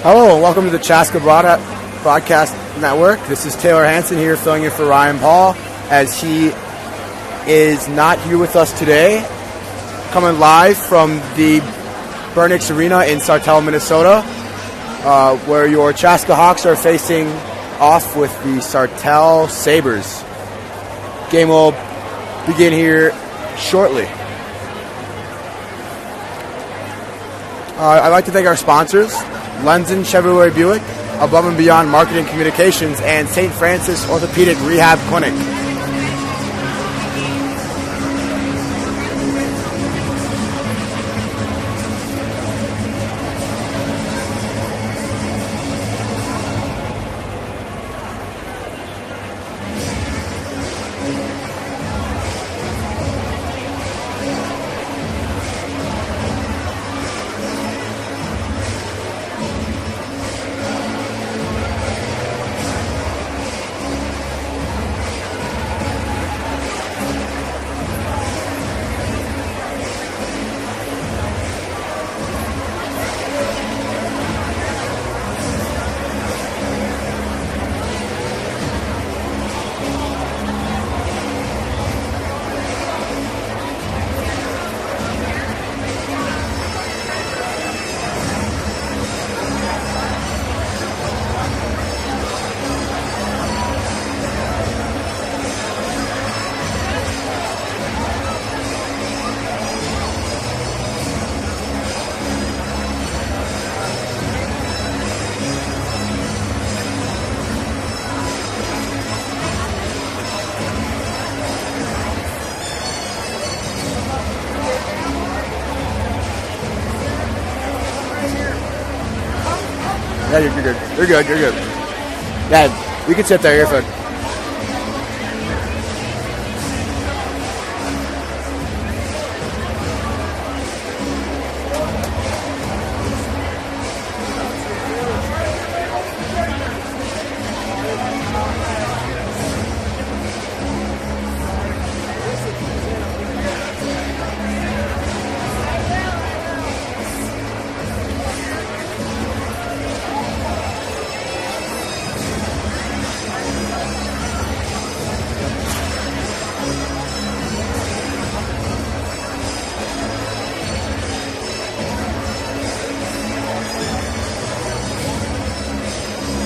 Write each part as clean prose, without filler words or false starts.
Hello, and welcome to the Chaska Broadcast Network. This is Taylor Hansen here filling in for Ryan Paul as he is not here with us today. Coming live from the Burnix Arena in Sartell, Minnesota, where your Chaska Hawks are facing off with the Sartell Sabres. Game will begin here shortly. I'd like to thank our sponsors, Lenzen Chevrolet Buick, Above and Beyond Marketing Communications, and St. Francis Orthopedic Rehab Clinic. Yeah, you're good. You're good. You're good. Yeah, we can sit there. You're fine.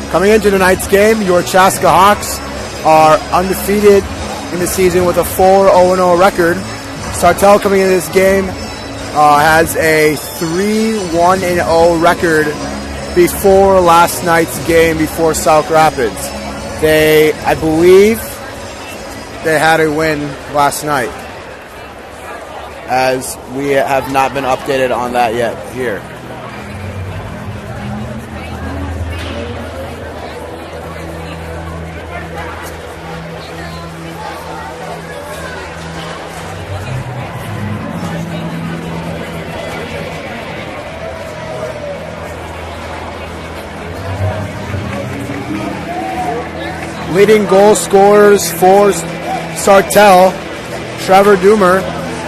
Coming into tonight's game, your Chaska Hawks are undefeated in the season with a 4-0-0 record. Sartell coming into this game has a 3-1-0 record before last night's game before South Rapids. I believe they had a win last night, as we have not been updated on that yet here. Leading goal scorers for Sartell, Trevor Doomer,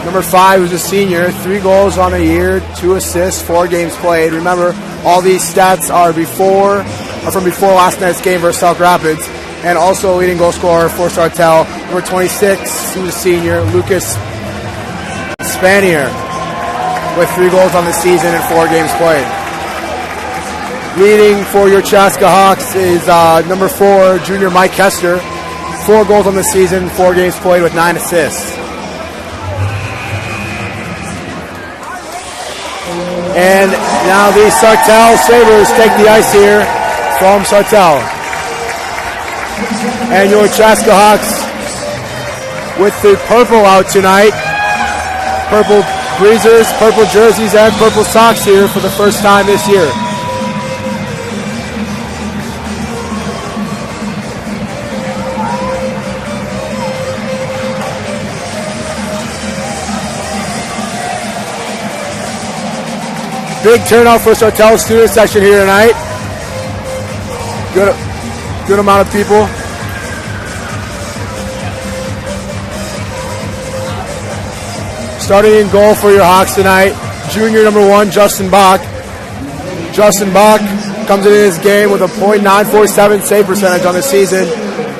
number 5, who's a senior, 3 goals on the year, 2 assists, 4 games played. Remember, all these stats are from before last night's game versus South Rapids. And also leading goal scorer for Sartell, number 26, who's a senior, Lucas Spanier, with 3 goals on the season and 4 games played. Leading for your Chaska Hawks is number 4, junior Mike Hester. 4 goals on the season, 4 games played with 9 assists. And now the Sartell Sabres take the ice here from Sartell. And your Chaska Hawks with the purple out tonight. Purple breezers, purple jerseys, and purple socks here for the first time this year. Big turnout for Sartell student section here tonight. Good amount of people. Starting in goal for your Hawks tonight, junior number 1, Justin Bach. Justin Bach comes into this game with a .947 save percentage on the season,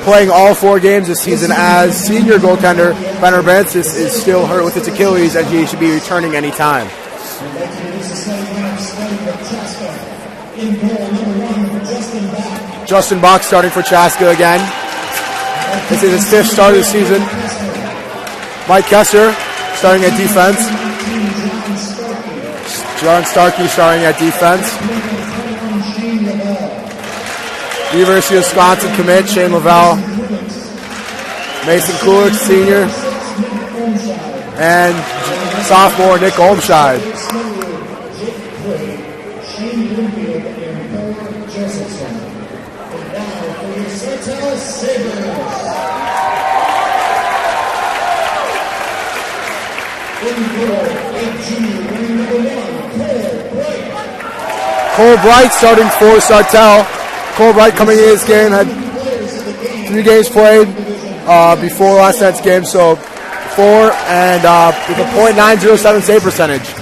playing all 4 games this season, as senior goaltender Benner Brancis is still hurt with his Achilles and he should be returning any time. Justin Bach starting for Chaska again. This is his 5th start of the season. Mike Kessler starting at defense. John Starkey starting at defense. University of Wisconsin commit Shane Lavelle. Mason Kulik, senior. And sophomore Nick Olmscheid. Cole Bright starting for Sartell. Cole Bright coming in this game had 3 games played before last night's game, so 4 and with a .907 save percentage.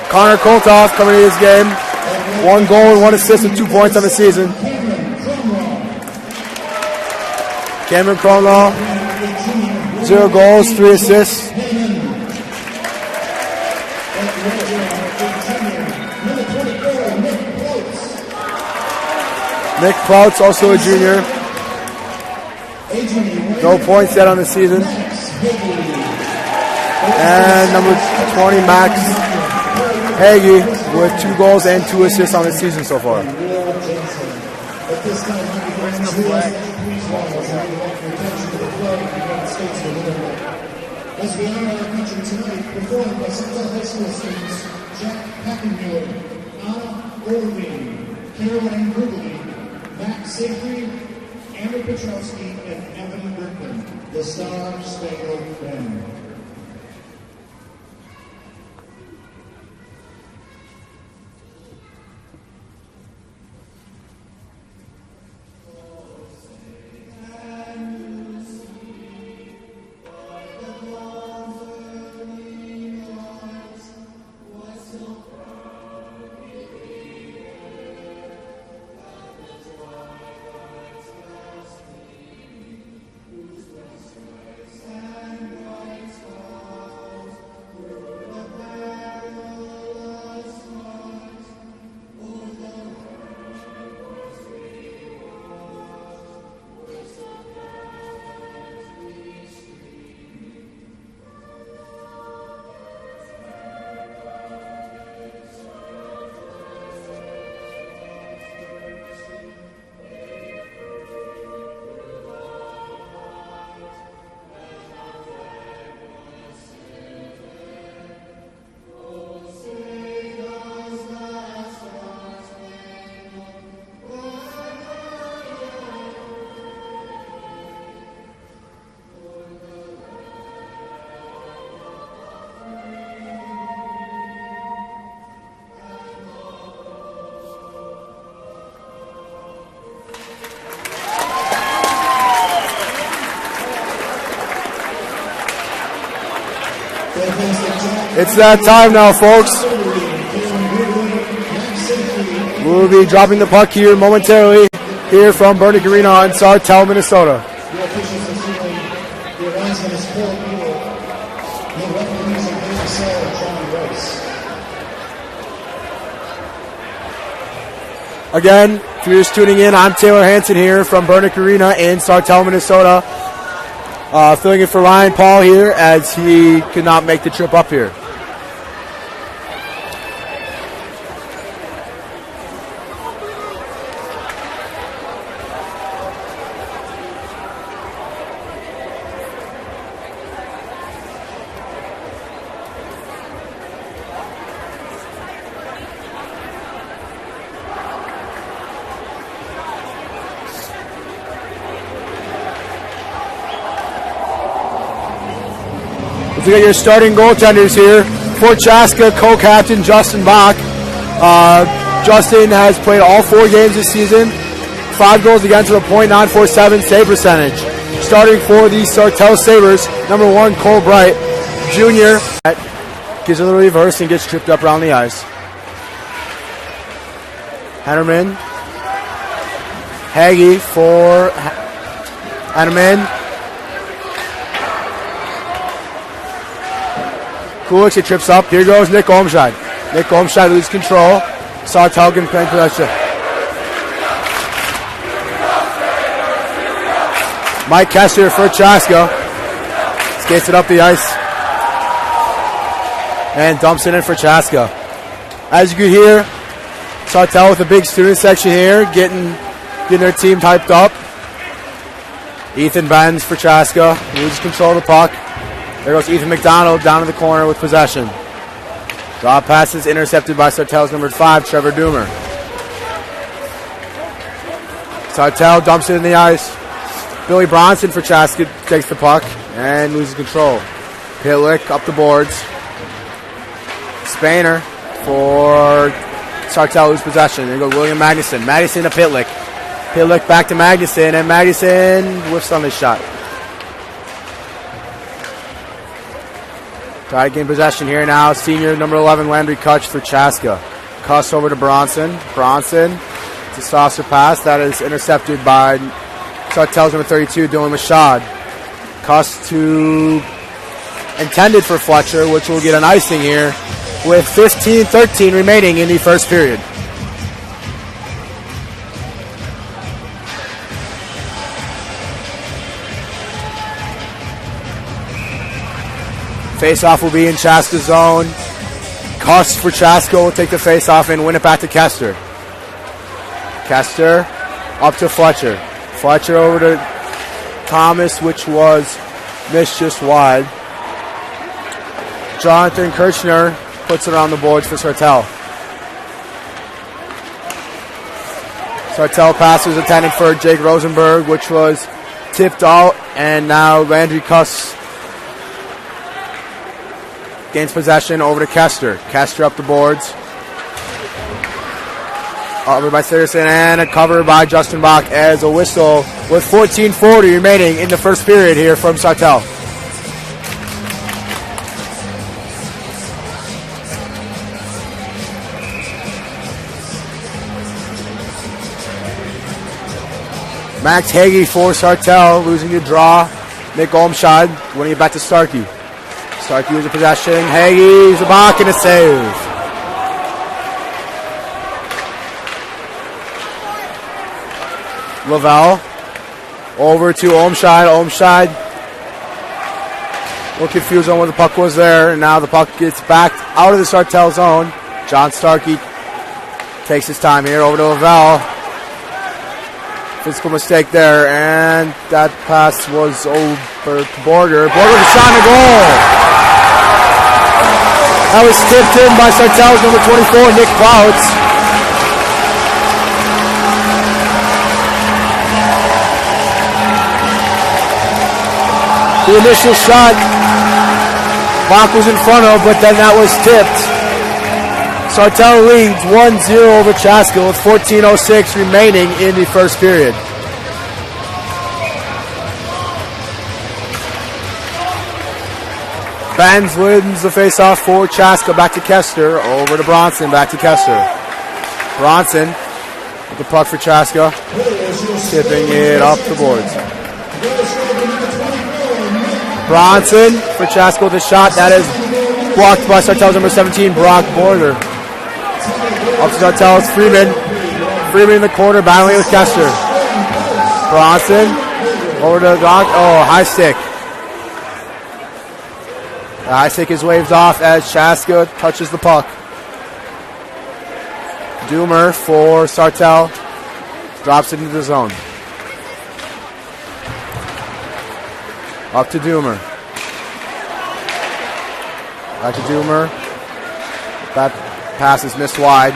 Connor Koltoff coming in this game. 1 goal and 1 assist and 2 points on the season. Cameron Cromwell, 0 goals, 3 assists. Nick Prouts, also a junior. No points yet on the season. And number 20, Max Hagee, with 2 goals and 2 assists on the season so far. As we honor our country tonight, performed by Sartell High School students Jack Hackenmuller, Anna Goldbein, Caroline Rubley, Matt Safety, Amber Petrowski, and Evan Brickman, the Star Spangled Banner. It's that time now, folks. We'll be dropping the puck here momentarily, here from Burdick Arena in Sartell, Minnesota. Again, if you're just tuning in, I'm Taylor Hansen here from Burdick Arena in Sartell, Minnesota. Filling in for Ryan Paul here as he could not make the trip up here. You got your starting goaltenders here. For Chaska, co-captain Justin Bach. Justin has played all 4 games this season. 5 goals against with a .947 save percentage. Starting for the Sartell Sabres, number 1, Cole Bright, junior. Gives a little reverse and gets tripped up around the ice. Hennerman. Hagee for Hennerman. Kulik, he trips up. Here goes Nick Olmscheid. Nick Olmscheid loses control. Sartell can claim possession. Mike Kester for Chaska. Skates it up the ice. And dumps it in for Chaska. As you can hear, Sartell with a big student section here, getting their team hyped up. Ethan Benz for Chaska. Loses control of the puck. There goes Ethan McDonald down to the corner with possession. Draw passes intercepted by Sartell's number 5, Trevor Doomer. Sartell dumps it in the ice. Billy Bronson for Chaska takes the puck and loses control. Pitlick up the boards. Spainer for Sartell loses possession. There goes William Magnuson. Magnuson to Pitlick. Pitlick back to Magnuson, and Magnuson whiffs on this shot. Try to gain possession here now. Senior number 11, Landry Kutch for Chaska. Cuss over to Bronson. Bronson, it's a saucer pass that is intercepted by Sartell's number 32, Dylan Mashad. Cuss to intended for Fletcher, which will get an icing here with 15-13 remaining in the first period. Face-off will be in Chaska's zone. Cuss for Chaska will take the face-off and win it back to Kester. Kester up to Fletcher. Fletcher over to Thomas, which was missed just wide. Jonathan Kirchner puts it on the boards for Sartell. Sartell passes intended for Jake Rosenberg, which was tipped out, and now Landry Cuss gains possession over to Kester. Kester up the boards. Over by Sitterson and a cover by Justin Bach as a whistle with 14:40 remaining in the first period here from Sartell. Max Hagee for Sartell losing the draw. Nick Olmscheid winning it back to Starkey. Starkey with a possession. Hagee's a block and a save. Lavelle over to Olmscheid. Olmscheid a little confused on where the puck was there. And now the puck gets back out of the Sartell zone. John Starkey takes his time here over to Lavelle. Physical mistake there, and that pass was over to Borger. Borger with a shot on the goal. That was tipped in by Sartell's number 24, Nick Clouds. The initial shot, Bach was in front of, but then that was tipped. Sartell leads 1-0 over Chaska with 14:06 remaining in the first period. Benz wins the faceoff for Chaska. Back to Kester. Over to Bronson. Back to Kester. Bronson with the puck for Chaska. Tipping it up the boards. Bronson for Chaska with a shot. That is blocked by Sartell's number 17, Brock Borger. Up to Sartell, it's Freeman. Freeman in the corner, battling with Kester. Bronson over to Doc. Oh, high stick. The high stick is waved off as Chaska touches the puck. Doomer for Sartell. Drops it into the zone. Up to Doomer. Back to Doomer. That pass is missed wide.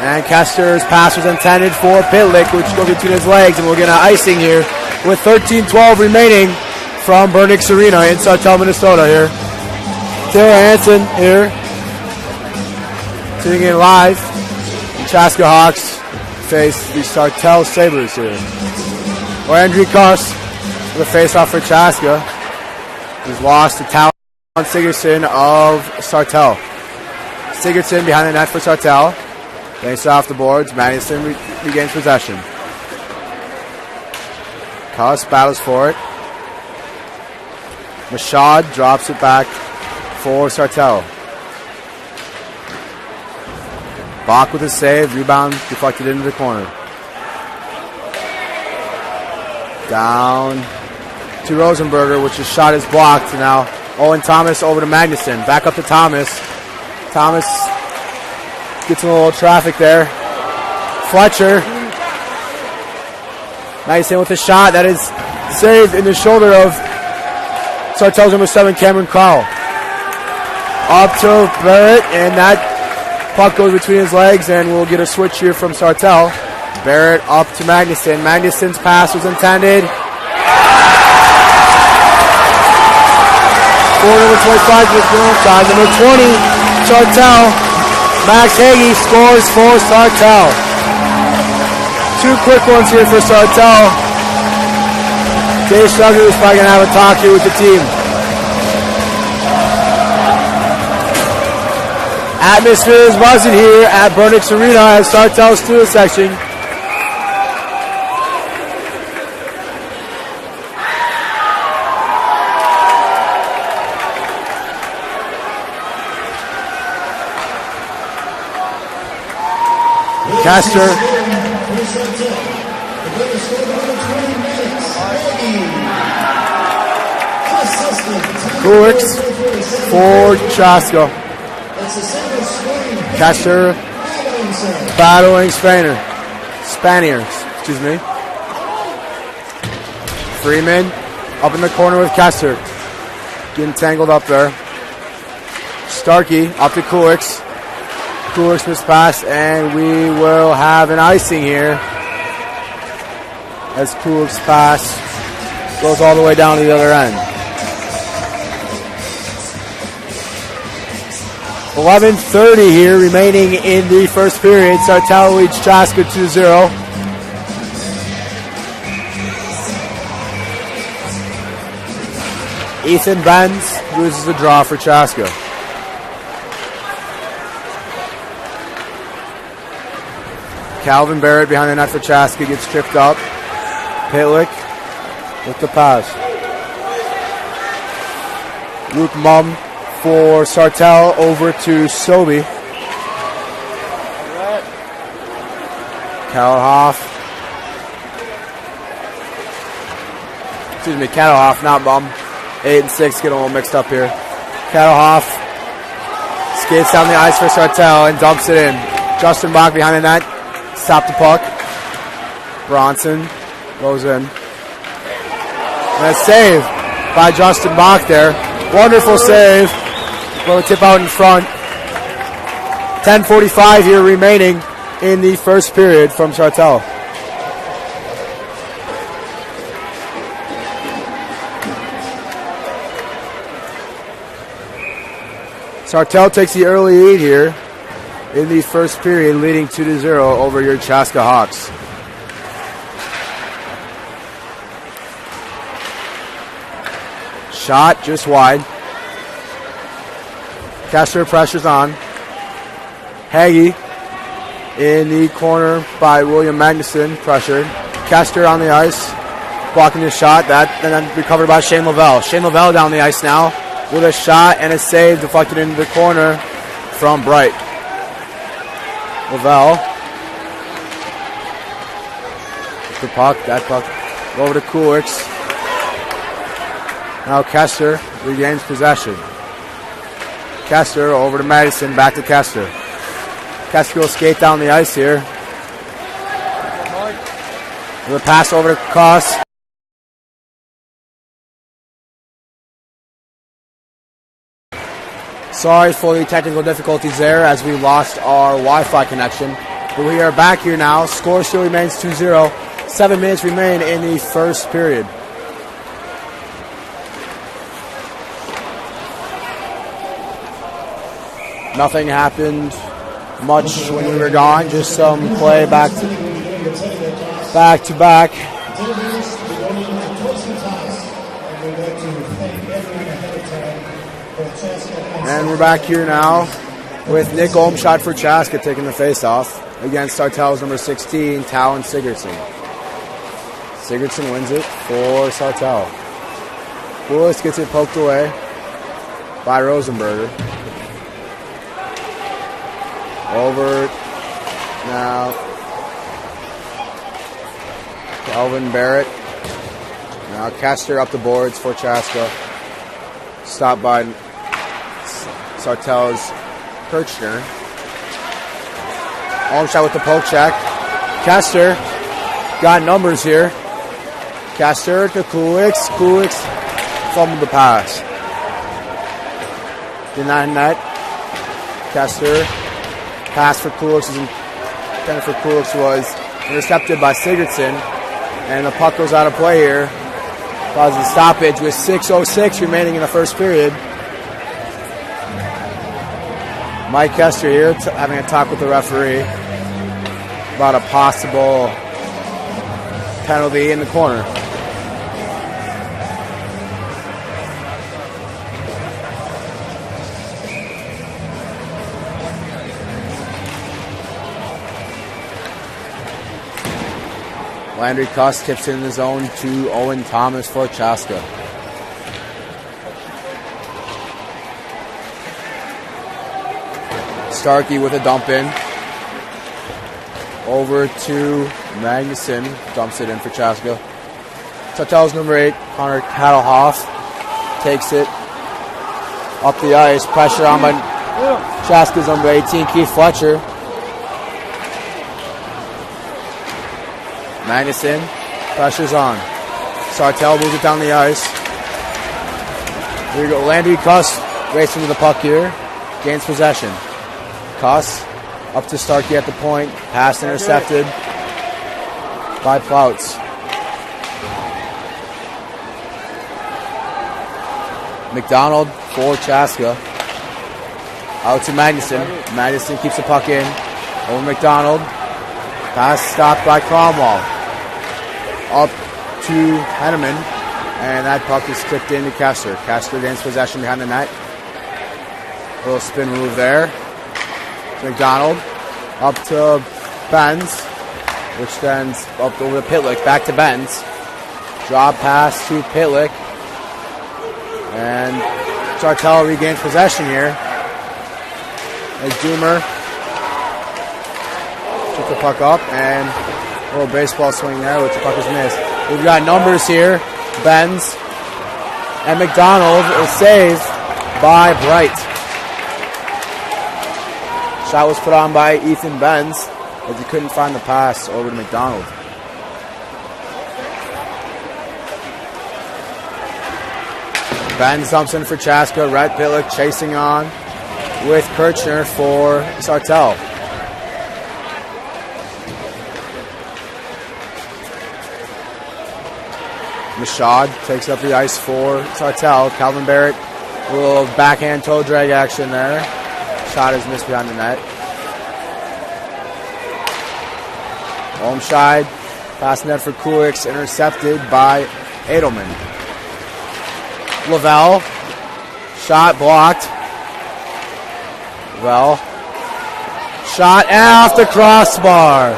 And Kester's pass was intended for Pitlick, which goes between his legs, and we'll get an icing here with 13:12 remaining from Burnix Arena in Sartell, Minnesota here. Taylor Hansen here, tuning in live. The Chaska Hawks face the Sartell Sabres here. Andrew Kuss with a face-off for Chaska. He's lost to Talon Sigurdsson of Sartell. Sigurdsson behind the net for Sartell. Face off the boards. Madison regains possession. Kuss battles for it. Mashad drops it back for Sartell. Bach with a save. Rebound deflected into the corner. Down to Rosenberger, which his shot is blocked. Now Owen Thomas over to Magnuson. Back up to Thomas. Thomas gets in a little traffic there. Fletcher. Magnuson with a shot that is saved in the shoulder of Sartell's number 7, Cameron Crowell. Up to Barrett, and that puck goes between his legs, and we'll get a switch here from Sartell. Barrett up to Magnuson. Magnuson's pass was intended. For number 25 with the outside. Number 20, Sartell. Max Hagee scores for Sartell. 2 quick ones here for Sartell. Dave Schugger is probably going to have a talk here with the team. Atmosphere is buzzing here at Burnix Arena as Sartell student section. Castor. Kuliks for Chaska. Castor battling Spaniers, excuse me. Freeman up in the corner with Castor. Getting tangled up there. Starkey up to Kuliks. Kuliks missed pass, and we will have an icing here as Kuliks' pass goes all the way down to the other end. 11:30 here remaining in the first period. Sartell leads Chaska 2-0. Ethan Benz loses the draw for Chaska. Calvin Barrett behind the net for Chaska gets tripped up. Pitlick with the pass. Luke Mum for Sartell over to Sobey. Kattlehoff, not Mum. 8 and 6 get a little mixed up here. Kattlehoff skates down the ice for Sartell and dumps it in. Justin Bach behind the net. Stop the puck. Bronson goes in. And a save by Justin Bach there. Wonderful save. Little tip out in front. 10:45 here remaining in the first period from Sartell. Sartell takes the early lead here in the first period, leading 2-0 over your Chaska Hawks. Shot just wide. Castor pressures on. Hagee in the corner by William Magnuson, pressured. Castor on the ice, blocking the shot, and then recovered by Shane Lavelle. Shane Lavelle down the ice now with a shot and a save deflected into the corner from Bright. Lavelle. The puck, that puck, over to Kuliks. Now Kester regains possession. Kester over to Madison, back to Kester. Kester will skate down the ice here. With a pass over to Koss. Sorry for the technical difficulties there as we lost our Wi-Fi connection. But we are back here now. Score still remains 2-0. 7 minutes remain in the first period. Nothing happened much when we were gone. Just some play back to back. And we're back here now with Nick Olmshot for Chaska taking the face-off against Sartell's number 16, Talon Sigurdsson. Sigurdsson wins it for Sartell. Willis gets it poked away by Rosenberger. Over now, Calvin Barrett. Now Kester up the boards for Chaska. Stopped by Sartell's Kirchner. Olmshot with the poke check. Kester got numbers here. Kester to Kulix. Kulix fumbled the pass. Denied net. Kester. Pass for Kulix was intercepted by Sigurdsson. And the puck goes out of play here. Causes a stoppage with 6:06 remaining in the first period. Mike Kester here having a talk with the referee about a possible penalty in the corner. Landry Cuss tips it in the zone to Owen Thomas for Chaska. Starkey with a dump in. Over to Magnuson. Dumps it in for Chaska. Sartell's number 8, Connor Kattlehoff, takes it up the ice. Pressure on by Chaska's number 18, Keith Fletcher. Magnuson, pressure's on. Sartell moves it down the ice. Here we go. Landry Cuss racing to the puck here. Gains possession. Cuss up to Starkey at the point. Pass intercepted by Plouts. McDonald for Chaska. Out to Magnuson. Magnuson keeps the puck in. Over McDonald. Pass stopped by Cromwell. Up to Henneman, and that puck is tipped into Kester. Kester gains possession behind the net. Little spin move there. McDonald up to Benz, which then up over to Pitlick, back to Benz. Drop pass to Pitlick, and Sartell regains possession here. As Doomer took the puck up, and a little baseball swing there, which the puck is missed. We've got numbers here. Benz and McDonald is saved by Bright. Shot was put on by Ethan Benz as he couldn't find the pass over to McDonald. Benz dumps in for Chaska. Rhett Pitlick chasing on with Kirchner for Sartell. Mashad takes up the ice for Sartell. Calvin Barrett, a little backhand toe drag action there. Shot is missed behind the net. Olmshot, pass net for Kulix, intercepted by Edelman. Lavelle, shot blocked. Lavelle, shot off the crossbar.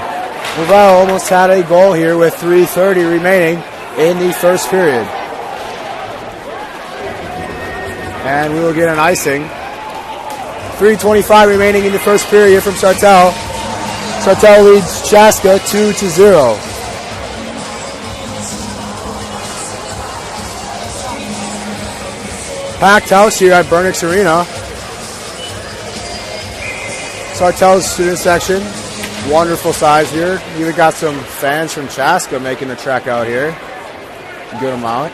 Lavelle almost had a goal here with 3:30 remaining in the first period. And we will get an icing. 3:25 remaining in the first period from Sartell. Sartell leads Chaska 2-0. Packed house here at Burnix Arena. Sartell's student section. Wonderful size here. Even got some fans from Chaska making the trek out here. Good amount.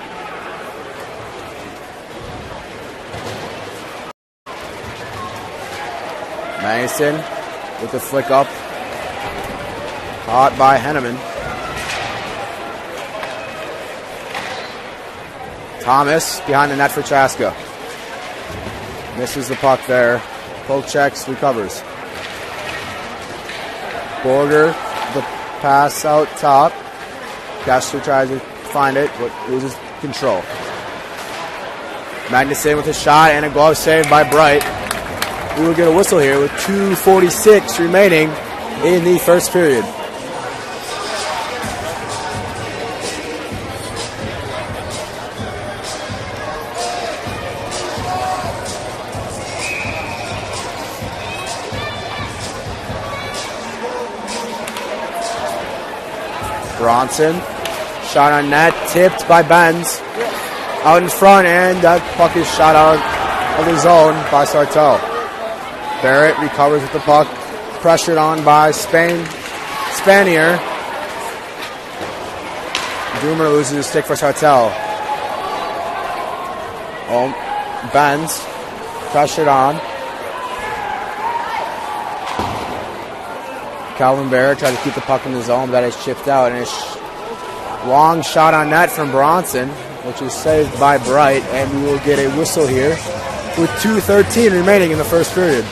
Mason with the flick up. Caught by Henneman. Thomas behind the net for Chaska. Misses the puck there. Poke checks, recovers. Borger, the pass out top. Kester tries to find it, but loses control. Magnuson with a shot and a glove save by Bright. We will get a whistle here with 2:46 remaining in the first period. Bronson, shot on net, tipped by Benz. Out in front, and that puck is shot out of the zone by Sartell. Barrett recovers with the puck, pressured on by Spanier. Doomer loses his stick for Sartell. Benz, pressured on. Calvin Barrett tried to keep the puck in the zone, but that is chipped out. And a long shot on net from Bronson, which is saved by Bright, and we will get a whistle here with 2:13 remaining in the first period.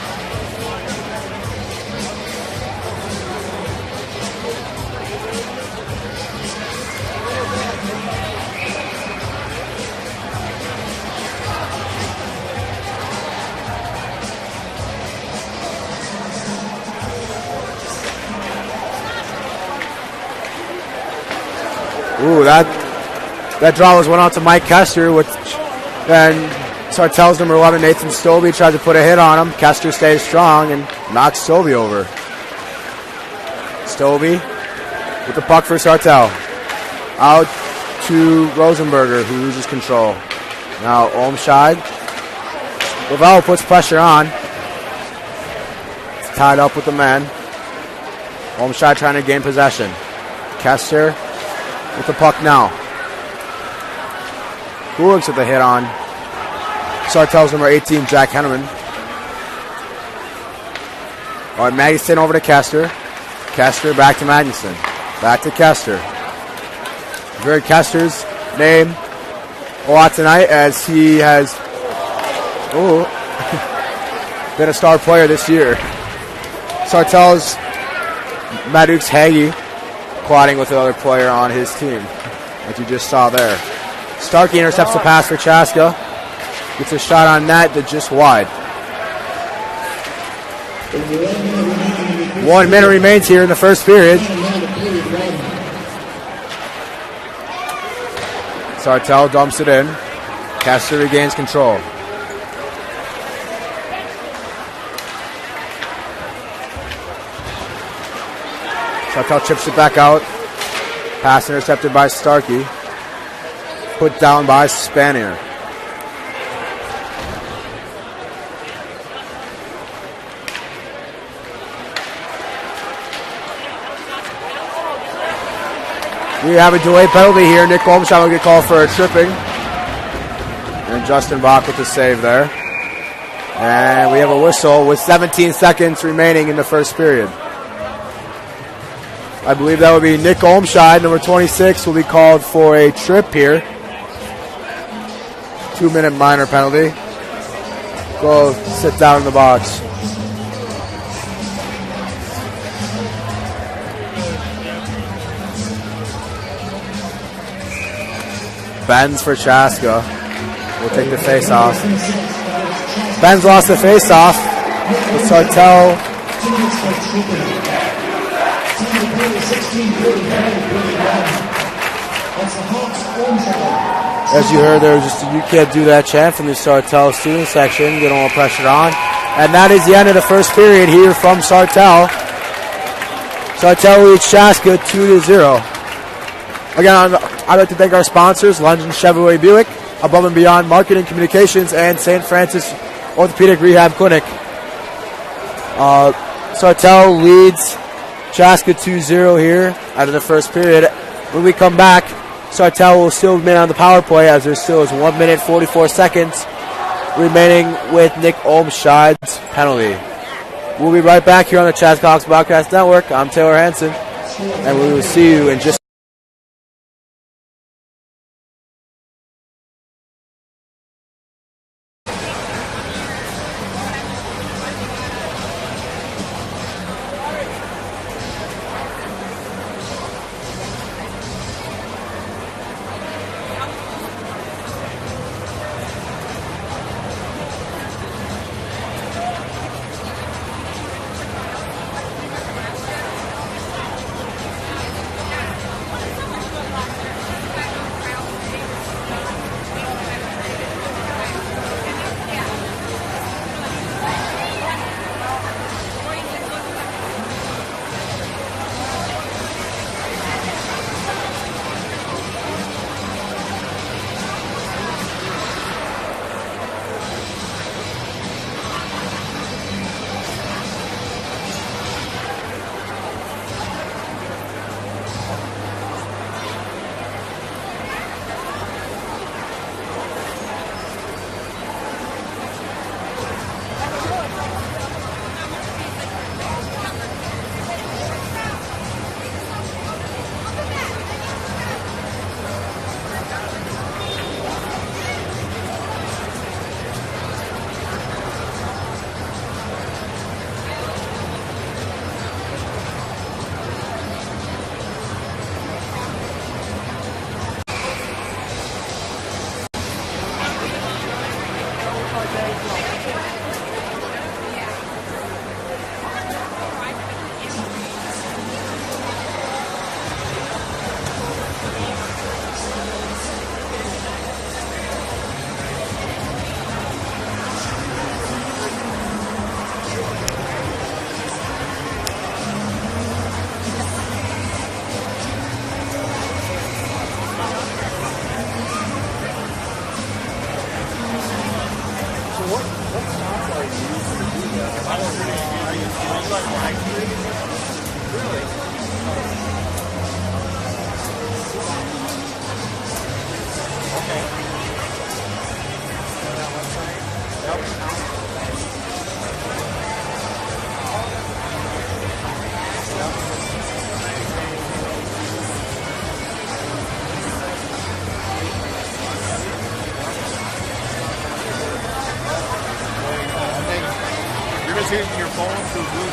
Ooh, that draw was went out to Mike Kester, which then Sartell's number 11, Nathan Stovey, tried to put a hit on him. Kester stays strong and knocks Stovey over. Stovey with the puck for Sartell. Out to Rosenberger, who loses control. Now Olmscheid. Lavelle puts pressure on. It's tied up with the man. Olmscheid trying to gain possession. Kester with the puck now. Who looks at the hit on Sartell's number 18, Jack Henneman. All right, Magnuson over to Kester. Kester back to Magnuson. Back to Kester. You've heard Kester's name a lot tonight, as he has been a star player this year. Sartell's Madux Hagee quadding with another player on his team, as you just saw there. Starkey intercepts the pass for Chaska. Gets a shot on net, but just wide. 1 minute remains here in the first period. Sartell dumps it in. Kester regains control. Sartell chips it back out. Pass intercepted by Starkey. Put down by Spanier. We have a delay penalty here. Nick Olmscheid will get called for a tripping. And Justin Bach with the save there. And we have a whistle with 17 seconds remaining in the first period. I believe that would be Nick Olmscheid, number 26, will be called for a trip here. 2-minute minor penalty. Go sit down in the box. Benz for Chaska. We'll take the face-off. Benz lost the face-off. With Sartell. As you heard, there was just a "you can't do that" chant from the Sartell student section. Get a little pressure on. And that is the end of the first period here from Sartell. Sartell leads Chaska 2-0. Again, I'd like to thank our sponsors, London Chevrolet Buick, Above and Beyond Marketing Communications, and St. Francis Orthopedic Rehab Clinic. Sartell leads Chaska 2-0 here out of the first period. When we come back, Sartell will still remain on the power play, as there still is 1 minute 44 seconds remaining with Nick Olmscheid's penalty. We'll be right back here on the Chaska Hawks Broadcast Network. I'm Taylor Hansen, and we will see you in just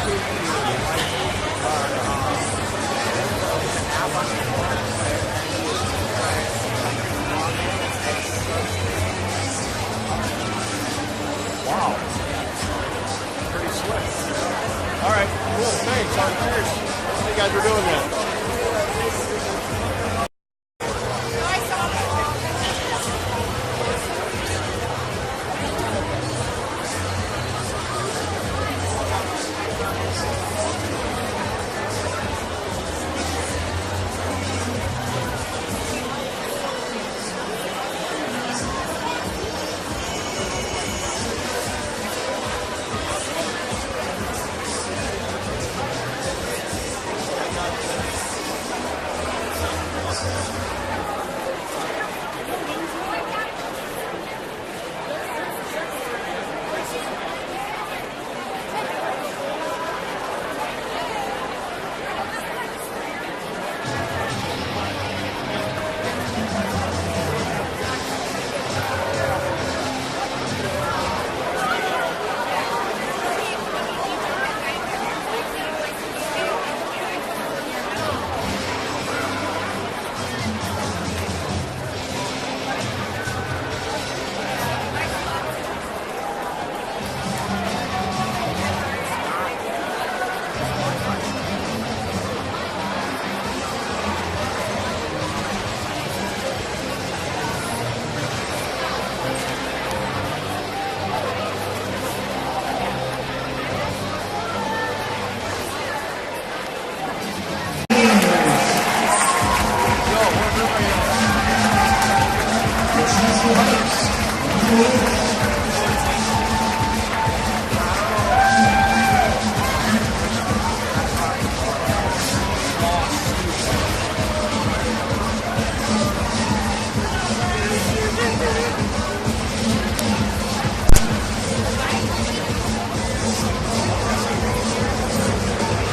Wow. Pretty slick. All right, cool. Thanks. I'm curious how you guys are doing that.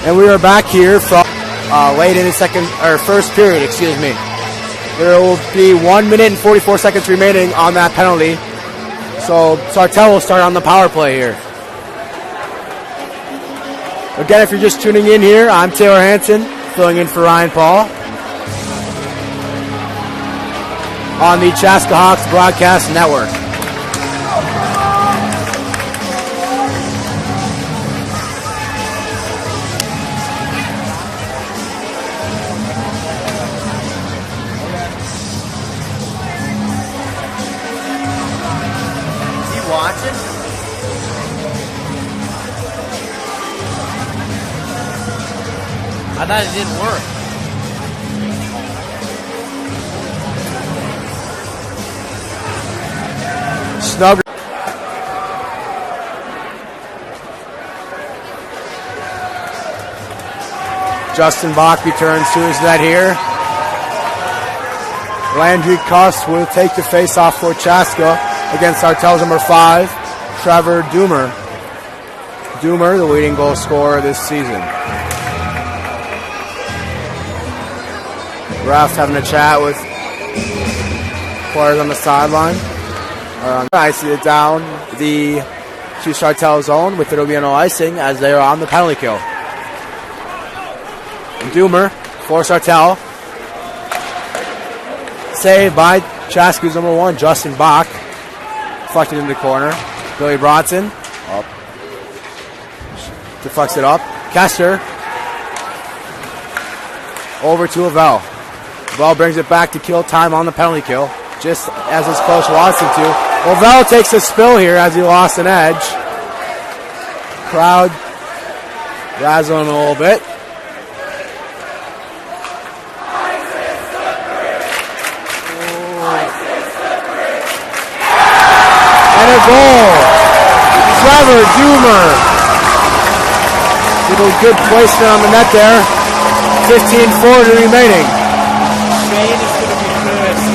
And we are back here from late in the first period, excuse me. There will be 1 minute and 44 seconds remaining on that penalty. So Sartell will start on the power play here. Again, if you're just tuning in here, I'm Taylor Hansen, filling in for Ryan Paul on the Chaska Hawks Broadcast Network. I thought it didn't work. Snug. Justin Bach returns to his net here. Landry Cuss will take the face-off for Chaska against Sartell's number 5, Trevor Doomer. Doomer, the leading goal scorer this season. Refs having a chat with players on the sideline. Icing it down to Sartell zone with it'll be no icing as they are on the penalty kill. Doomer for Sartell. Saved by Chaska's number 1, Justin Bach. Deflected in the corner. Billy Bronson. Up. Deflects it up. Kester. Over to Lavelle. Lavelle brings it back to kill time on the penalty kill, just as his coach wants him to. Lavelle takes a spill here as he lost an edge. Crowd razzling him a little bit. And a goal. Trevor Doomer. Little good placement on the net there. 15:40 remaining. Shane is going to be first.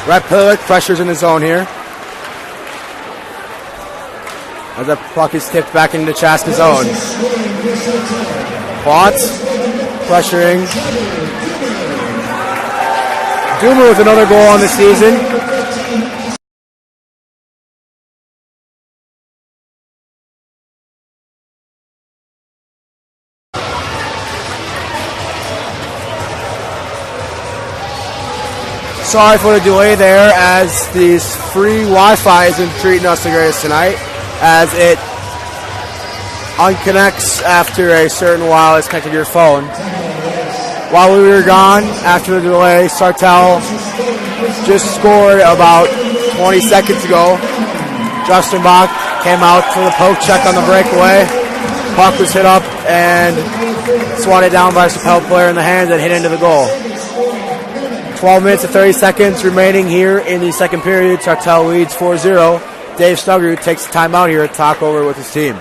Rhett Pillick pressures in the zone here. As the puck is tipped back into Chaska zone. Potts pressuring. Doomer with another goal on the season. Sorry for the delay there, as these free Wi-Fi isn't treating us the greatest tonight, as it unconnects after a certain while it's connected to your phone. While we were gone, after the delay, Sartell just scored about 20 seconds ago. Justin Bach came out for the poke check on the breakaway. Puck was hit up and swatted down by a Sartell player in the hands and hit into the goal. 12 minutes and 30 seconds remaining here in the second period. Sartell leads 4-0. Dave Snugger takes the timeout here to talk over with his team.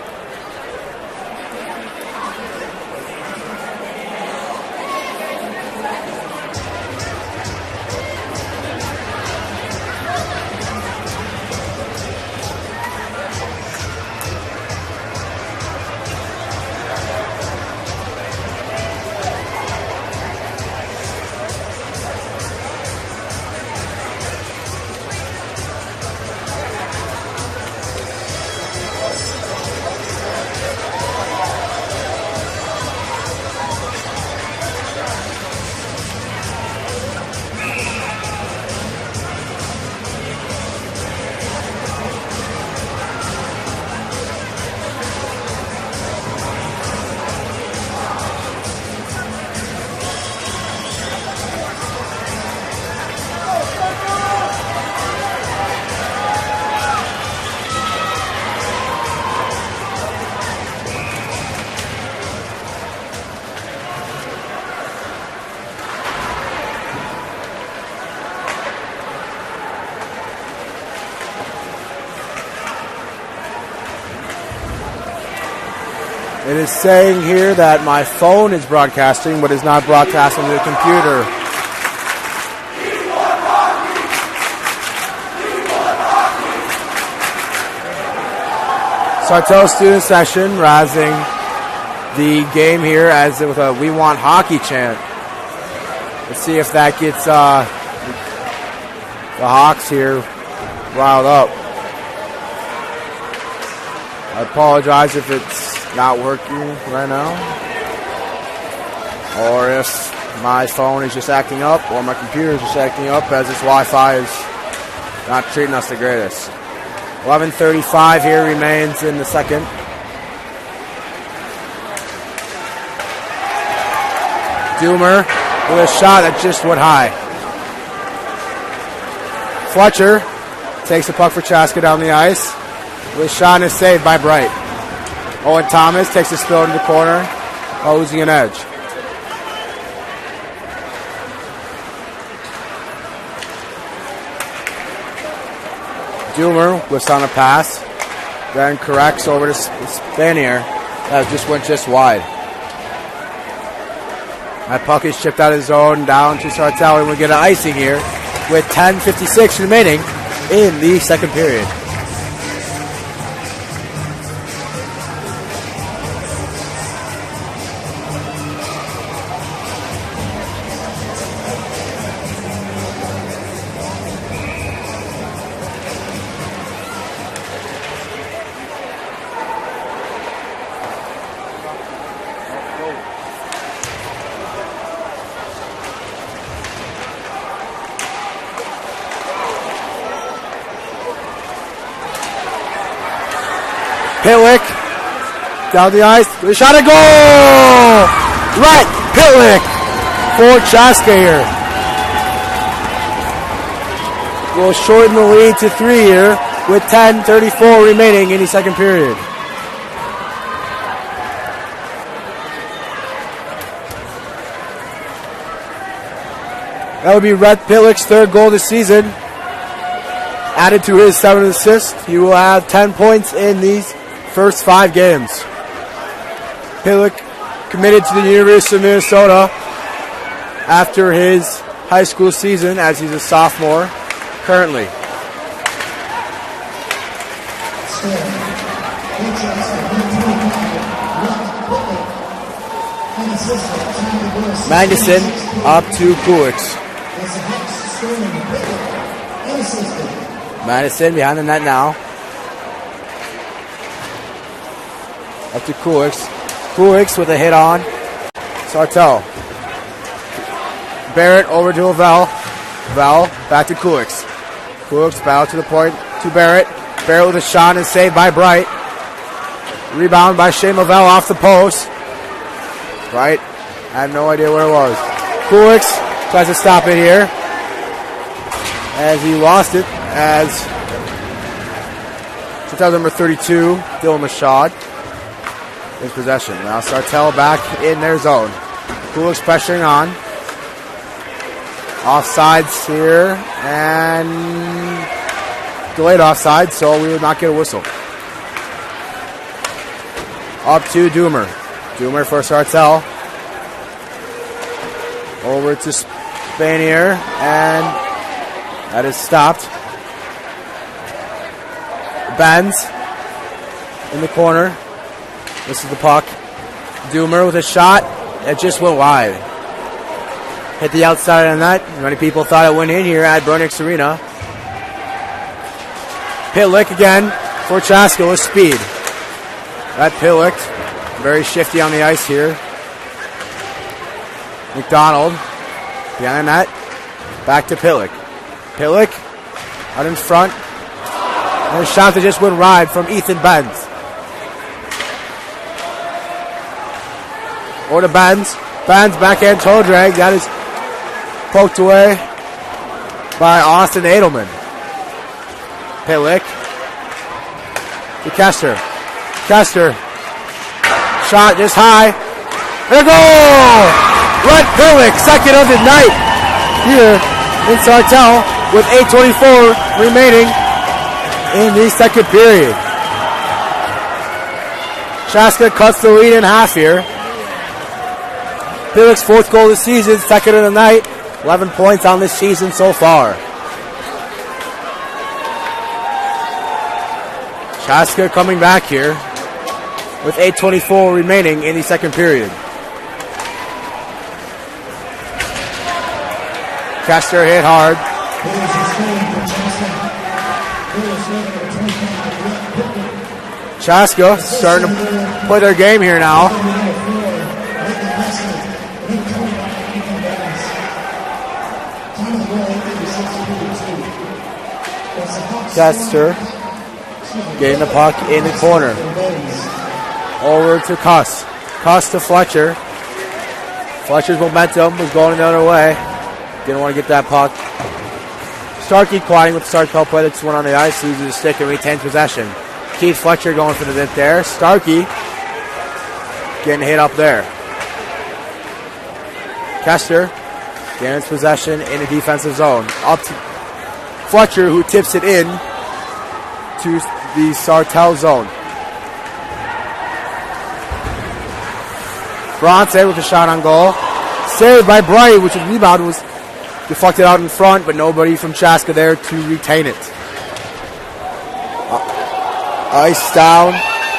It is saying here that my phone is broadcasting, but is not broadcasting to the computer. Sartell student session razzing the game here as with a "We Want Hockey" chant. Let's see if that gets the Hawks here riled up. I apologize if it's not working right now, or if my phone is just acting up, or my computer is just acting up, as this Wi-Fi is not treating us the greatest. 11:35 here remains in the second. Doomer with a shot that just went high. Fletcher takes the puck for Chaska down the ice. With a shot and is saved by Bright. Owen Thomas takes a spill into the corner while losing an edge. Doomer whiffs on a pass, then corrects over to Spanier. That just went just wide. That puck is chipped out of the zone down to Sartell, and we get an icing here with 10:56 remaining in the second period. Pitlick down the ice, the shot, a goal! Rhett Pitlick for Chaska here. Will shorten the lead to 3 here with 10:34 remaining in the second period. That would be Rhett Pitlick's third goal this season. Added to his 7 assists, he will have 10 points in these first 5 games. Pitlick committed to the University of Minnesota after his high school season as he's a sophomore. currently. Magnuson up to Kuliks. Madison behind the net now. Up to Kuliks. Kuliks with a hit on Sartell. Barrett over to Lavelle. Val back to Kuliks. Kuliks foul to the point to Barrett. Barrett with a shot and saved by Bright. Rebound by Shane Lavelle off the post. Bright had no idea where it was. Kuliks tries to stop it here as he lost it as Sartell number 32, Dylan Mashad, in possession. Now Sartell back in their zone. Kuliks pressuring on. Offsides here and delayed offside, so we would not get a whistle. Up to Doomer. Doomer for Sartell. Over to Spanier, and that is stopped. Benz in the corner. This is the puck. Doomer with a shot that just went wide. Hit the outside of the net. Many people thought it went in here at Bronix Arena. Pitlick again for Chaska with speed. That Pitlick, very shifty on the ice here. McDonald behind that. Back to Pitlick. Pitlick out in front. And a shot that just went wide from Ethan Benz. Or to Benz. Benz backhand toe drag. That is poked away by Austin Edelman. Pitlick to Kester. Kester. Shot just high. And a goal! Brett Pitlick, second of the night here in Sartell with 8:24 remaining in the second period. Chaska cuts the lead in half here. Pitlick's fourth goal of the season, second of the night. 11 points on this season so far. Chaska coming back here with 8:24 remaining in the second period. Kester hit hard. Chaska starting to play their game here now. Kester getting the puck in the corner. Over to Cuss. Cuss to Fletcher. Fletcher's momentum was going the other way. Didn't want to get that puck. Starkey quieting with the Sartell play. That's one on the ice. Loses the stick and retains possession. Keith Fletcher going for the dip there. Starkey getting hit up there. Kester getting his possession in the defensive zone. Up to Fletcher, who tips it in to the Sartell zone. Bronson with a shot on goal. Saved by Bright, which was rebound was deflected out in front, but nobody from Chaska there to retain it. Ice down,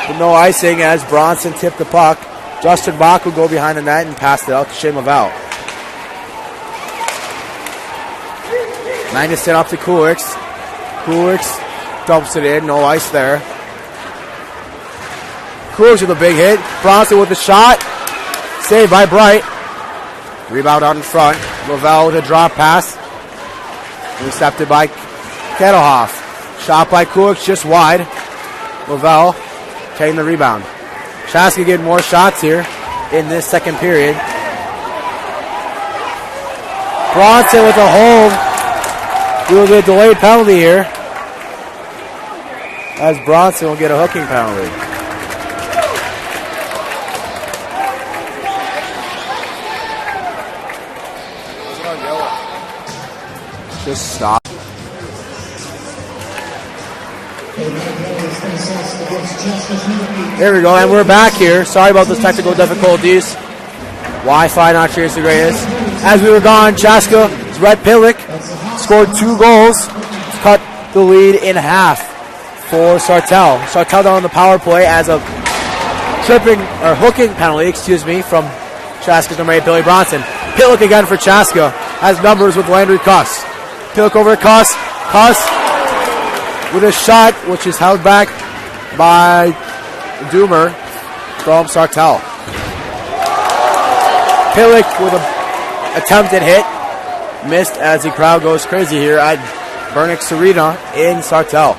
but no icing as Bronson tipped the puck. Justin Bach will go behind the net and pass it out to Shane Lavelle. Magnuson up to Kuliks. Kuliks dumps it in, no ice there. Kuliks with a big hit. Bronson with the shot. Saved by Bright. Rebound out in front. Lavelle with a drop pass. Intercepted by Kettlehoff. Shot by Kuliks just wide. Lavelle taking the rebound. Chaska getting more shots here in this second period. Bronson with a hold. We will get a delayed penalty here, as Bronson will get a hooking penalty. Just stop. There we go, and we're back here. Sorry about those technical difficulties. Wi-Fi not sure it's the greatest. As we were gone, Chaska's Brett Pitlick scored 2 goals cut the lead in half for Sartell. Sartell down on the power play as a hooking penalty, from Chaska's number 8, Billy Bronson. Pillock again for Chaska. Has numbers with Landry Cuss. Pillock over to Cuss. Cuss with a shot, which is held back by Doomer from Sartell. Pillock with an attempted hit. Missed as the crowd goes crazy here at Burnix Arena in Sartell.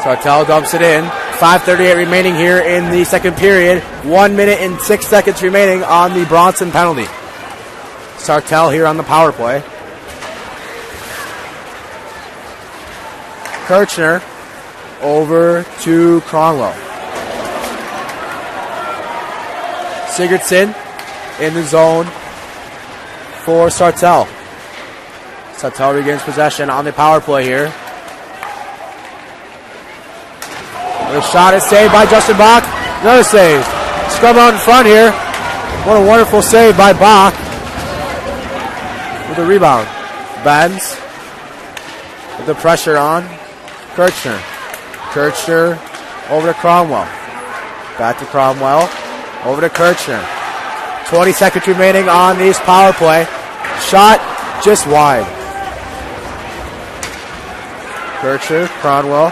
Sartell dumps it in. 5:38 remaining here in the second period. 1 minute and 6 seconds remaining on the Bronson penalty. Sartell here on the power play. Kirchner over to Cronwell. Sigurdsson in the zone for Sartell. Sartell regains possession on the power play here. The shot is saved by Justin Bach. Another save. Scrub out in front here. What a wonderful save by Bach. With the rebound. Benz with the pressure on Kirchner. Kirchner over to Cromwell. Back to Cromwell. Over to Kirchner. 20 seconds remaining on this power play. Shot just wide. Kirchner, Cronwell.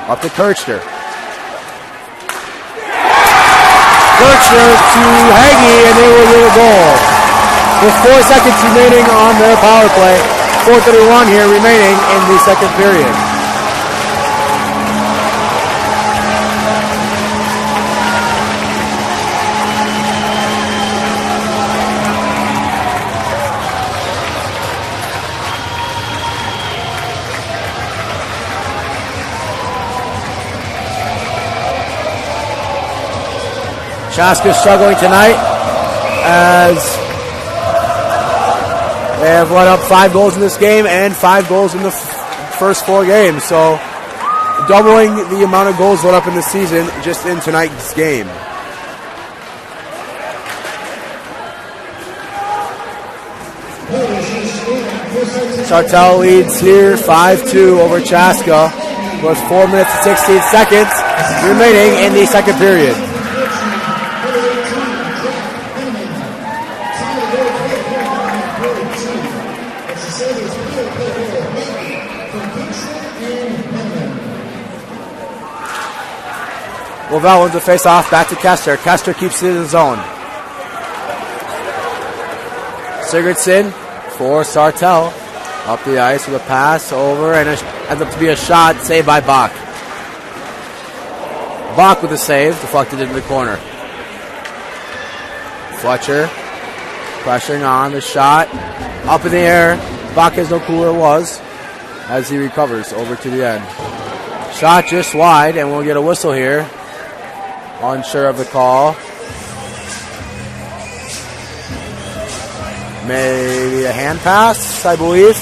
Up to Kirchner. Kirchner to Hagee, and they will get a goal. With 4 seconds remaining on their power play. 4:31 here remaining in the second period. Chaska struggling tonight as they have let up 5 goals in this game and 5 goals in the first 4 games. So doubling the amount of goals let up in the season just in tonight's game. Sartell leads here 5-2 over Chaska with 4 minutes and 16 seconds remaining in the second period. Lavelle wins the face-off, back to Kester. Kester keeps it in the zone. Sigurdsson for Sartell. Up the ice with a pass over, and it ends up to be a shot saved by Bach. Bach with a save, deflected into the corner. Fletcher pressuring on the shot. Up in the air. Bach has no clue where it was as he recovers over to the end. Shot just wide, and we'll get a whistle here. Unsure of the call. Maybe a hand pass, I believe.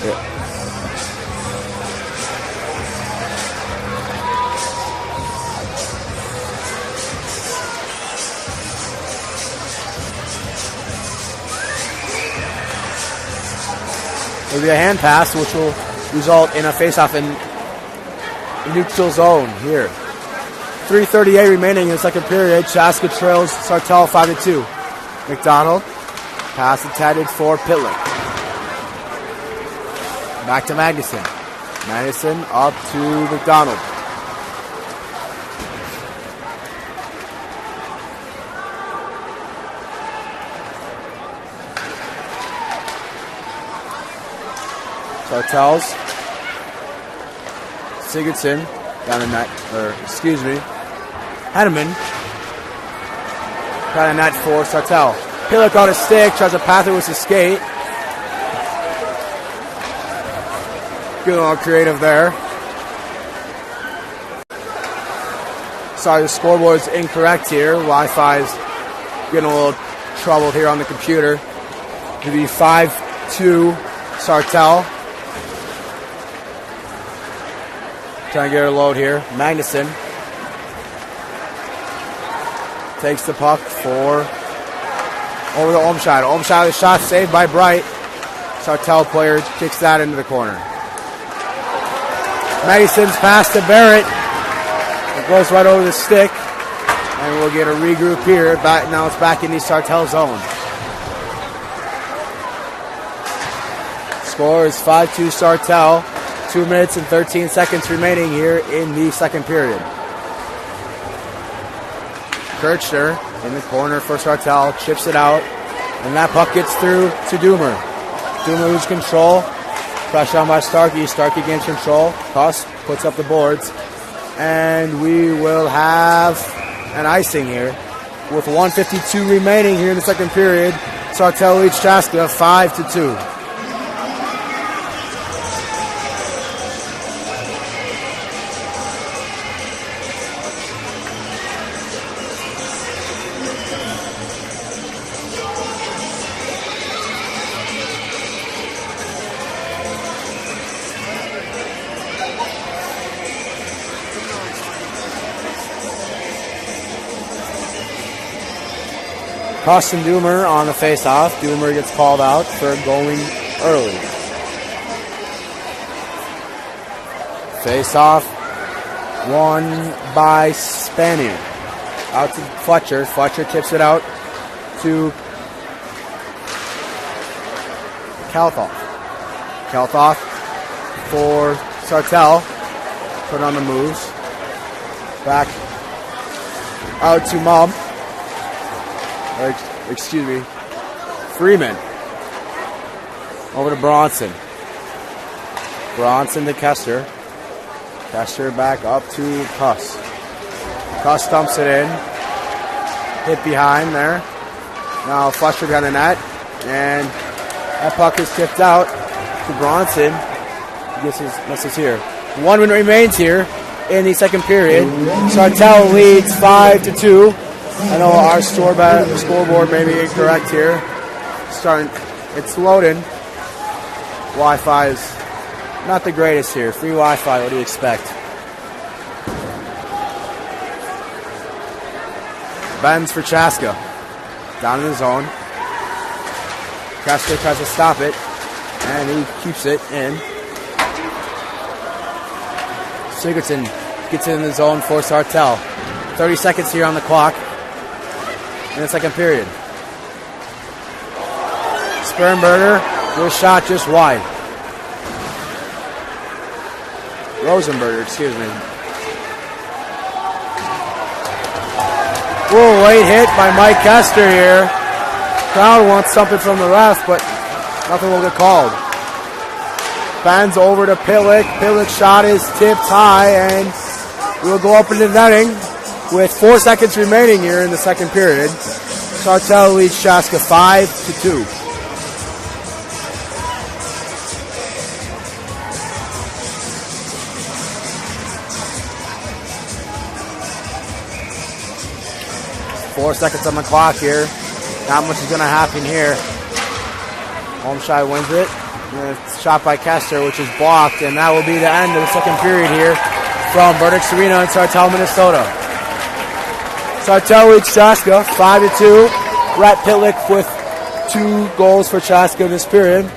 Yeah. Maybe a hand pass, which will result in a face-off in neutral zone here. 3:38 remaining in the second period. Chaska trails Sartell 5-2. McDonald. Pass intended for Pitlick. Back to Magnuson. Magnuson up to McDonald. Sartell's. Sigurdsson down the net, Henneman got a net for Sartell. Pillock on a stick, tries to pass it with his skate. Good little creative there. Sorry, the scoreboard's incorrect here. Wi-Fi's getting a little troubled here on the computer. It'll be 5-2 Sartell. Trying to get her load here. Magnuson takes the puck for over to Olmscheid. Olmscheid's shot saved by Bright. Sartell player kicks that into the corner. Madison's pass to Barrett. It goes right over the stick. And we'll get a regroup here. Now it's back in the Sartell zone. Score is 5-2 Sartell. 2 minutes and 13 seconds remaining here in the second period. Kirchner in the corner for Sartell, chips it out, and that puck gets through to Doomer. Doomer loses control. Pressure on by Starkey. Starkey gains control. Kuss puts up the boards. And we will have an icing here with 1:52 remaining here in the second period. Sartell leads Chaska 5-2. Kuss and Doomer on the face-off. Doomer gets called out for going early. Face-off won by Spanier. Out to Fletcher. Fletcher tips it out to Kalthoff. Kalthoff for Sartell. Put on the moves. Back out to Mom. Excuse me, Freeman. Over to Bronson. Bronson to Kester. Kester back up to Kuss. Kuss dumps it in. Hit behind there. Now Fletcher behind the net. And that puck is tipped out to Bronson. This is here. 1 minute remains here in the second period. Sartell leads 5-2. I know our scoreboard may be incorrect here. It's loading. Wi-Fi is not the greatest here. Free Wi-Fi, what do you expect? Benz for Chaska. Down in the zone. Chaska tries to stop it, and he keeps it in. Sigurdsson gets in the zone for Sartell. 30 seconds here on the clock in the second period. Sperrenberger with a shot just wide. Rosenberger, excuse me. Whoa, late hit by Mike Kester here. Crowd wants something from the ref, but nothing will get called. Fans over to Pillick. Pillick's shot is tipped high, and we'll go up into netting with 4 seconds remaining here in the second period. Sartell leads Chaska 5-2. Four seconds on the clock here. Not much is going to happen here. Olmscheid wins it. And it's shot by Kester, which is blocked, and that will be the end of the second period here from Burdick's Arena in Sartell, Minnesota. Sartell leads Chaska 5-2. Brett Pitlick with 2 goals for Chaska this period.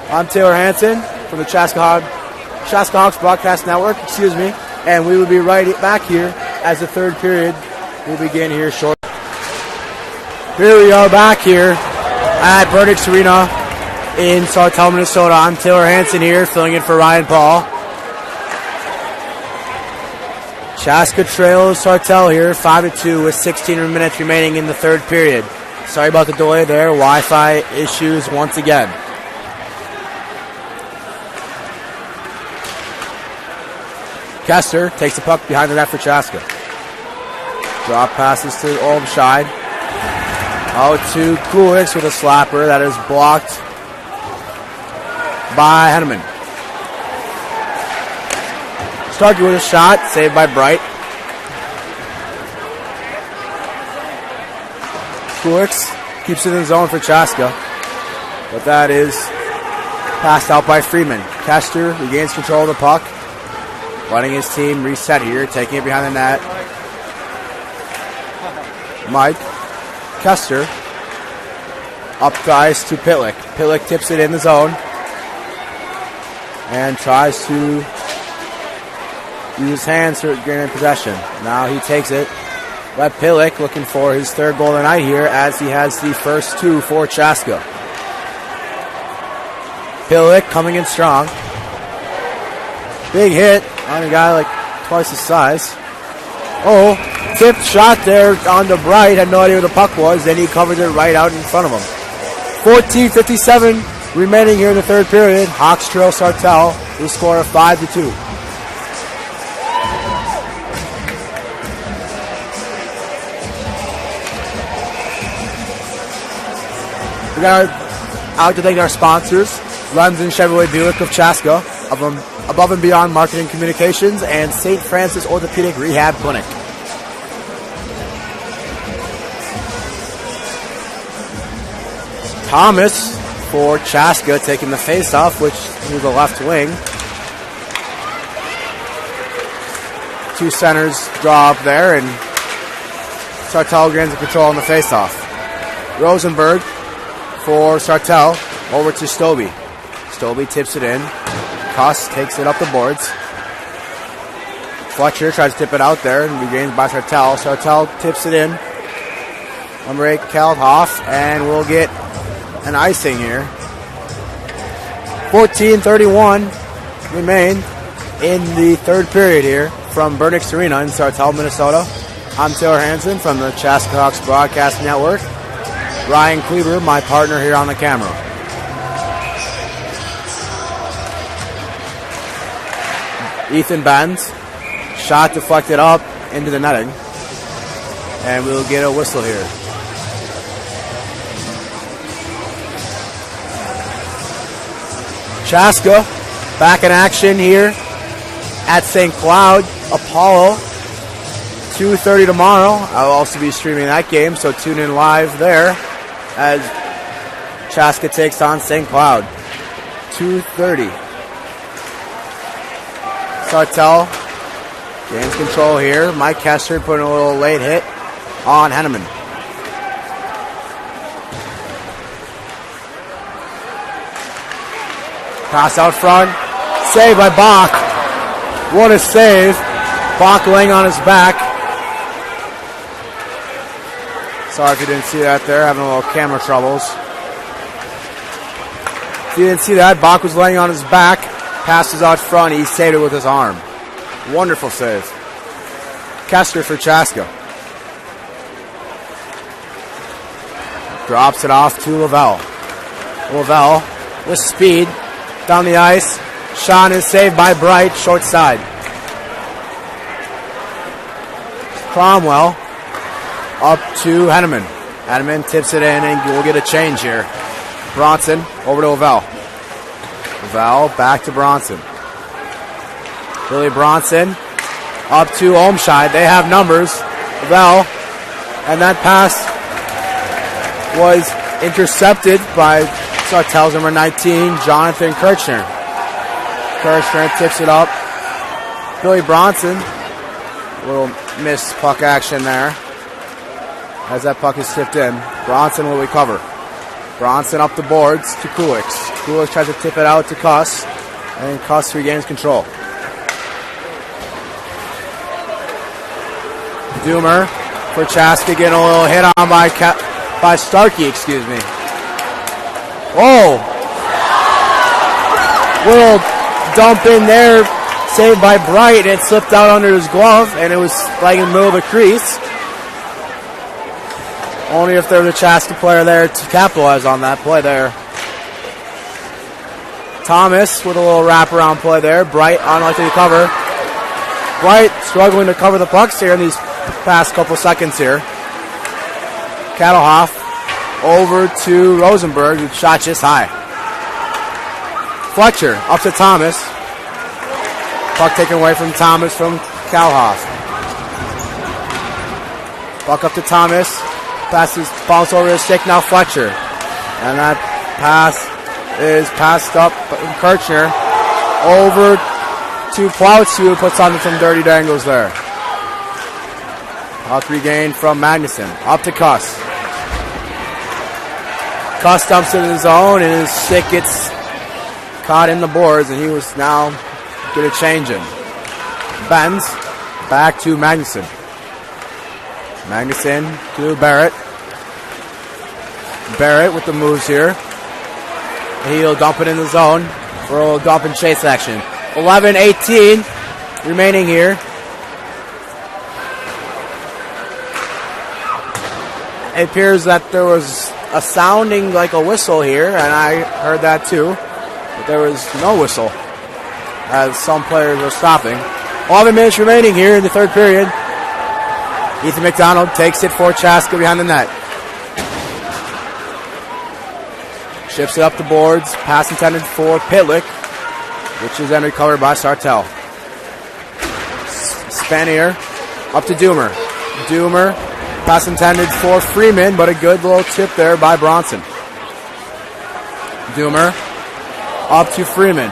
I'm Taylor Hansen from the Chaska Hawks Broadcast Network, and we will be right back here as the third period will begin here shortly. Here we are back here at Burdick's Arena in Sartell, Minnesota. I'm Taylor Hansen here, filling in for Ryan Paul. Chaska trails Sartell here, 5-2 with 16 minutes remaining in the third period. Sorry about the delay there. Wi-Fi issues once again. Kester takes the puck behind the net for Chaska. Drop passes to Olmscheid. Out to Kulix with a slapper that is blocked by Henneman. Starkey with a shot, saved by Bright. Kulix keeps it in the zone for Chaska, but that is passed out by Freeman. Kester regains control of the puck. letting his team reset here, taking it behind the net. Mike Kester up the ice to Pitlick. Pitlick tips it in the zone and tries to use his hands to gain possession. Now he takes it. Let Pitlick looking for his third goal of the night here as he has the first two for Chaska. Pitlick coming in strong. Big hit on a guy like twice his size. Oh, tipped shot there on the Bright. Had no idea where the puck was. Then he covered it right out in front of him. 14:57 remaining here in the third period. Hawks trail Sartell with a score of 5-2. We got out to thank our sponsors, Lens and Chevrolet Buick of Chaska, Above and Beyond Marketing Communications, and St. Francis Orthopedic Rehab Clinic. Thomas for Chaska taking the face-off, which to the left wing. Two centers draw up there, and Sartell gains the control on the face-off. Rosenberg for Sartell, over to Stobie. Stobie tips it in. Kuss takes it up the boards. Fletcher tries to tip it out there and regained by Sartell. Sartell tips it in. Number 8, Kaldhoff, and we'll get an icing here. 14:31 remain in the third period here from Burnix Arena in Sartell, Minnesota. I'm Taylor Hansen from the Chaska Hawks Broadcast Network. Ryan Kleber, my partner here on the camera. Ethan Benz, shot deflected up into the netting, and we'll get a whistle here. Chaska back in action here at St. Cloud. Apollo, 2:30 tomorrow. I'll also be streaming that game, so tune in live there as Chaska takes on St. Cloud. 2:30. Sartell gains control here. Mike Kester putting a little late hit on Henneman. Pass out front. Save by Bach. What a save. Bach laying on his back. Sorry if you didn't see that there. Having a little camera troubles. If you didn't see that, Bach was laying on his back. Passes out front. He saved it with his arm. Wonderful save. Kester for Chaska. Drops it off to Lavelle. Lavelle with speed. Down the ice. Sean is saved by Bright. Short side. Cromwell up to Henneman. Henneman tips it in and we'll get a change here. Bronson over to Lavelle. Lavelle back to Bronson. Billy Bronson up to Olmscheid. They have numbers. Lavelle, and that pass was intercepted by Sartell's number 19, Jonathan Kirchner. Kirchner tips it up. Billy Bronson, a little missed puck action there as that puck is tipped in. Bronson will recover. Bronson up the boards to Kulix. Kulix tries to tip it out to Kuss, and Kuss regains control. Doomer for Chaska getting a little hit on by Starkey, excuse me. Whoa! Little dump in there, saved by Bright. It slipped out under his glove, and it was like in the middle of the crease. Only if there was a Chaska player there to capitalize on that play there. Thomas with a little wraparound play there. Bright unlikely to cover. Bright struggling to cover the pucks here in these past couple seconds here. Kattlehoff over to Rosenberg, who shot just high. Fletcher up to Thomas. Puck taken away from Thomas from Kattlehoff. Puck up to Thomas. Passes, bounce over his stick, now Fletcher. And that pass is passed up from Kirchner over to Plowtz, who puts on some dirty dangles there. Puck regained from Magnuson. Up to Cuss. Cuss dumps it in his zone, and his stick gets caught in the boards, and he was now get a change in. Bends. Back to Magnuson. Magnuson to Barrett. Barrett with the moves here. He'll dump it in the zone for a little dump and chase action. 11-18 remaining here. It appears that there was a sounding like a whistle here, and I heard that too. But there was no whistle as some players were stopping. 11 minutes remaining here in the third period. Ethan McDonald takes it for Chaska behind the net. Shifts it up the boards. Pass intended for Pitlick, which is then recovered by Sartell. Spanier up to Doomer. Doomer, pass intended for Freeman, but a good little tip there by Bronson. Doomer up to Freeman.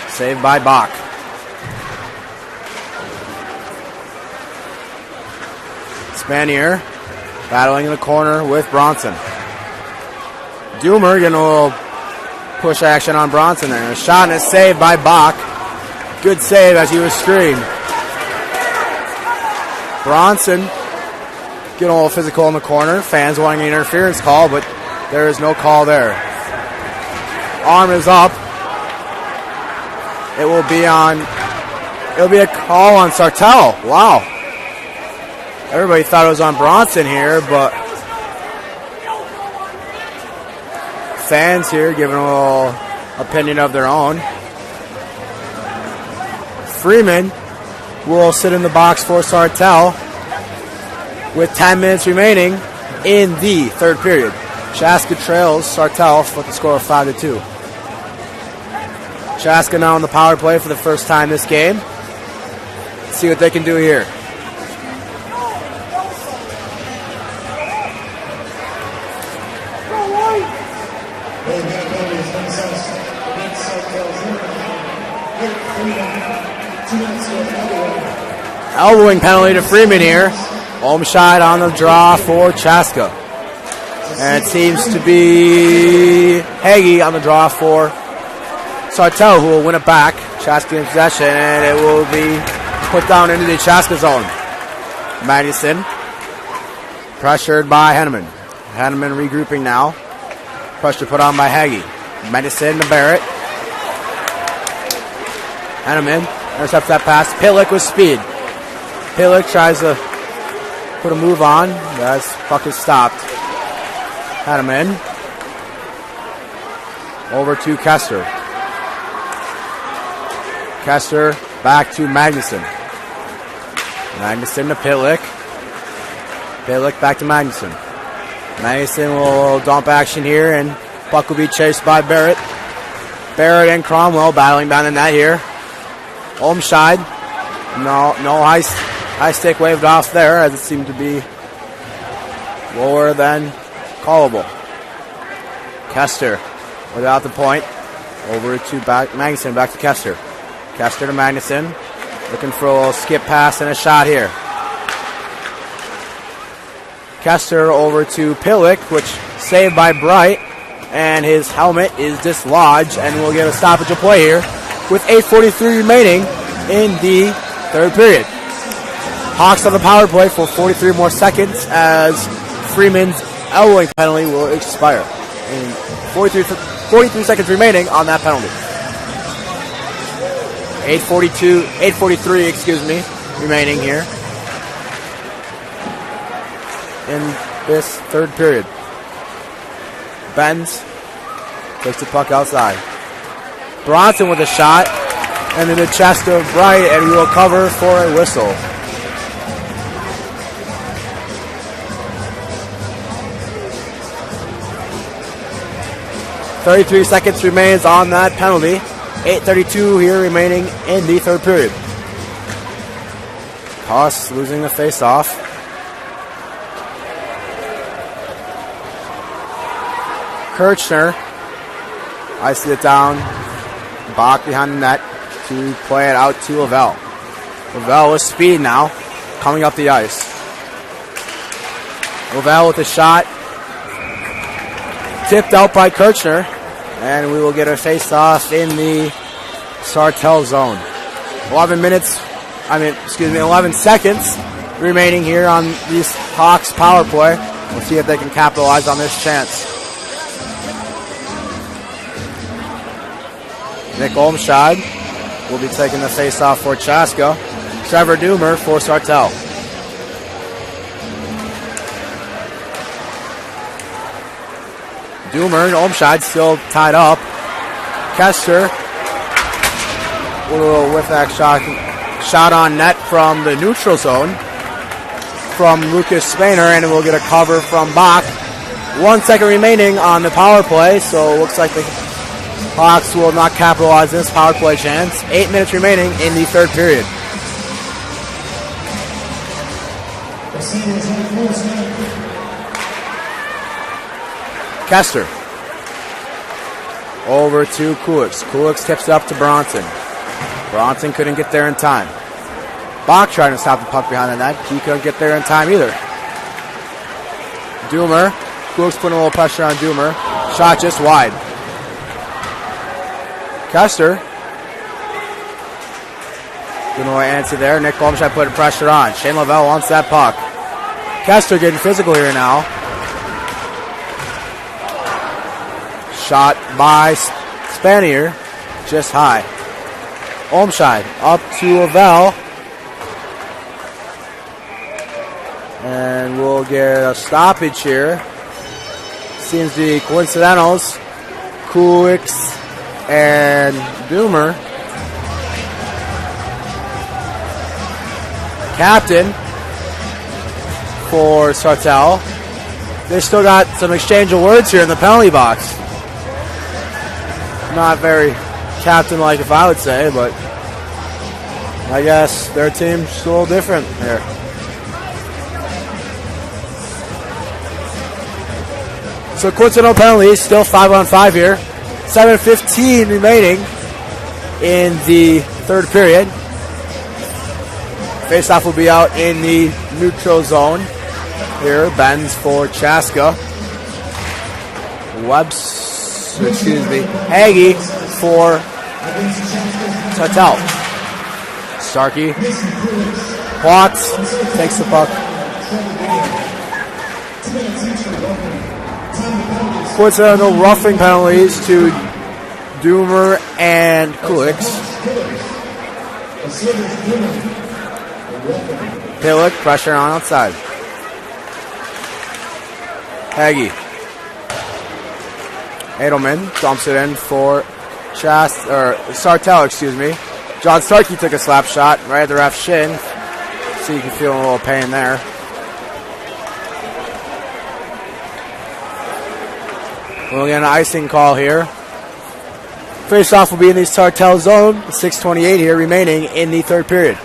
Saved by Bach. Spanier battling in the corner with Bronson. Doomer getting a little push action on Bronson there. A shot and a save by Bach. Good save as he was screened. Bronson getting a little physical in the corner. Fans wanting an interference call, but there is no call there. Arm is up. It'll be a call on Sartell. Wow. Everybody thought it was on Bronson here, but fans here giving a little opinion of their own. Freeman will sit in the box for Sartell with 10 minutes remaining in the third period. Chaska trails Sartell with the score of 5-2. Chaska now on the power play for the first time this game. Let's see what they can do here. Elbowing penalty to Freeman here. Olmscheid on the draw for Chaska. And it seems to be Hagee on the draw for Sartell, who will win it back. Chaska in possession, and it will be put down into the Chaska zone. Magnuson pressured by Henneman. Henneman regrouping now. Pressure put on by Hagee. Magnuson to Barrett. Henneman intercepts that pass. Pitlick with speed. Pitlick tries to put a move on. That's puck is stopped. Henneman over to Kester. Kester back to Magnuson. Magnuson to Pitlick. Pitlick back to Magnuson. Magnuson will dump action here, and puck will be chased by Barrett. Barrett and Cromwell battling down the net here. Olmscheid. No high stick waved off there, as it seemed to be lower than callable. Kester without the point. Over to Magnuson, back to Kester. Kester to Magnuson. Looking for a little skip pass and a shot here. Kester over to Pitlick, which saved by Bright, and his helmet is dislodged, and we'll get a stoppage of play here with 8:43 remaining in the third period. Hawks on the power play for 43 more seconds as Freeman's elbowing penalty will expire. And 43 seconds remaining on that penalty. 8:43 remaining here in this third period. Benz takes the puck outside. Bronson with a shot, and in the chest of Bright, and he will cover for a whistle. .33 seconds remains on that penalty. 8:32 here remaining in the third period. Haas losing the face-off. Kirchner ices it down. Bach behind the net to to play it out to Lavelle. Lavelle with speed now, coming up the ice. Lavelle with a shot. Tipped out by Kirchner. And we will get a face-off in the Sartell zone. 11 seconds remaining here on these Hawks power play. We'll see if they can capitalize on this chance. Nick Olmscheid will be taking the face-off for Chaska. Trevor Doomer for Sartell. Doomer and Olmscheid still tied up. Kester, a little whiff that shot on net from the neutral zone from Lucas Spainer, and we'll get a cover from Bach. 1 second remaining on the power play, so it looks like the Hawks will not capitalize this power play chance. 8 minutes remaining in the third period. Kester. Over to Kulix. Kulix tips it up to Bronson. Bronson couldn't get there in time. Bach trying to stop the puck behind the net. He couldn't get there in time either. Doomer. Kulix putting a little pressure on Doomer. Shot just wide. Kester. Didn't know what answer there. Nick Olmscheid putting pressure on. Shane Lavelle wants that puck. Kester getting physical here now. Shot by Spanier. Just high. Olmscheid up to Lavelle. And we'll get a stoppage here. Seems to be coincidentals. Kulix and Doomer. Captain for Sartell. They still got some exchange of words here in the penalty box. Not very captain-like, if I would say, but I guess their team's still different here. So coincidental penalties, still 5-on-5 here. 7:15 remaining in the third period. Faceoff will be out in the neutral zone. Here, Benz for Chaska. Hagee for Sartell. Starkey. Watts takes the puck. Coincidental roughing penalties to Doomer and Kulix. Pillock, pressure on outside. Hagee. Edelman dumps it in for Sartell, excuse me. John Starkey took a slap shot right at the ref's shin. So you can feel a little pain there. We'll get an icing call here. Face-off will be in the Sartell zone. 6:28 here remaining in the third period.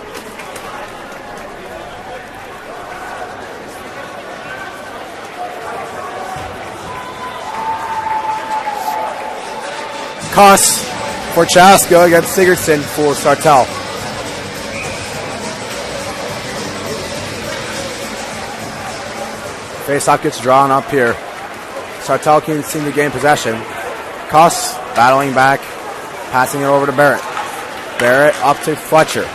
Koss for Chaska against Sigurdsson for Sartell. Face-off gets drawn up here. Sartell can seem to gain possession. Koss battling back, passing it over to Barrett. Barrett up to Fletcher.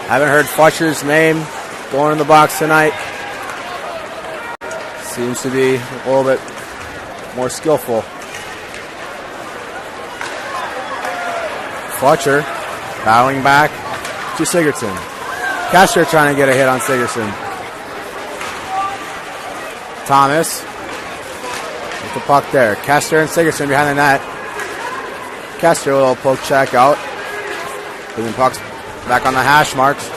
Haven't heard Fletcher's name going in the box tonight. Seems to be a little bit more skillful. Fletcher battling back to Sigurdsson. Kester trying to get a hit on Sigurdsson. Thomas with the puck there. Kester and Sigurdsson behind the net. Kester a little poke check out. Putting pucks back on the hash marks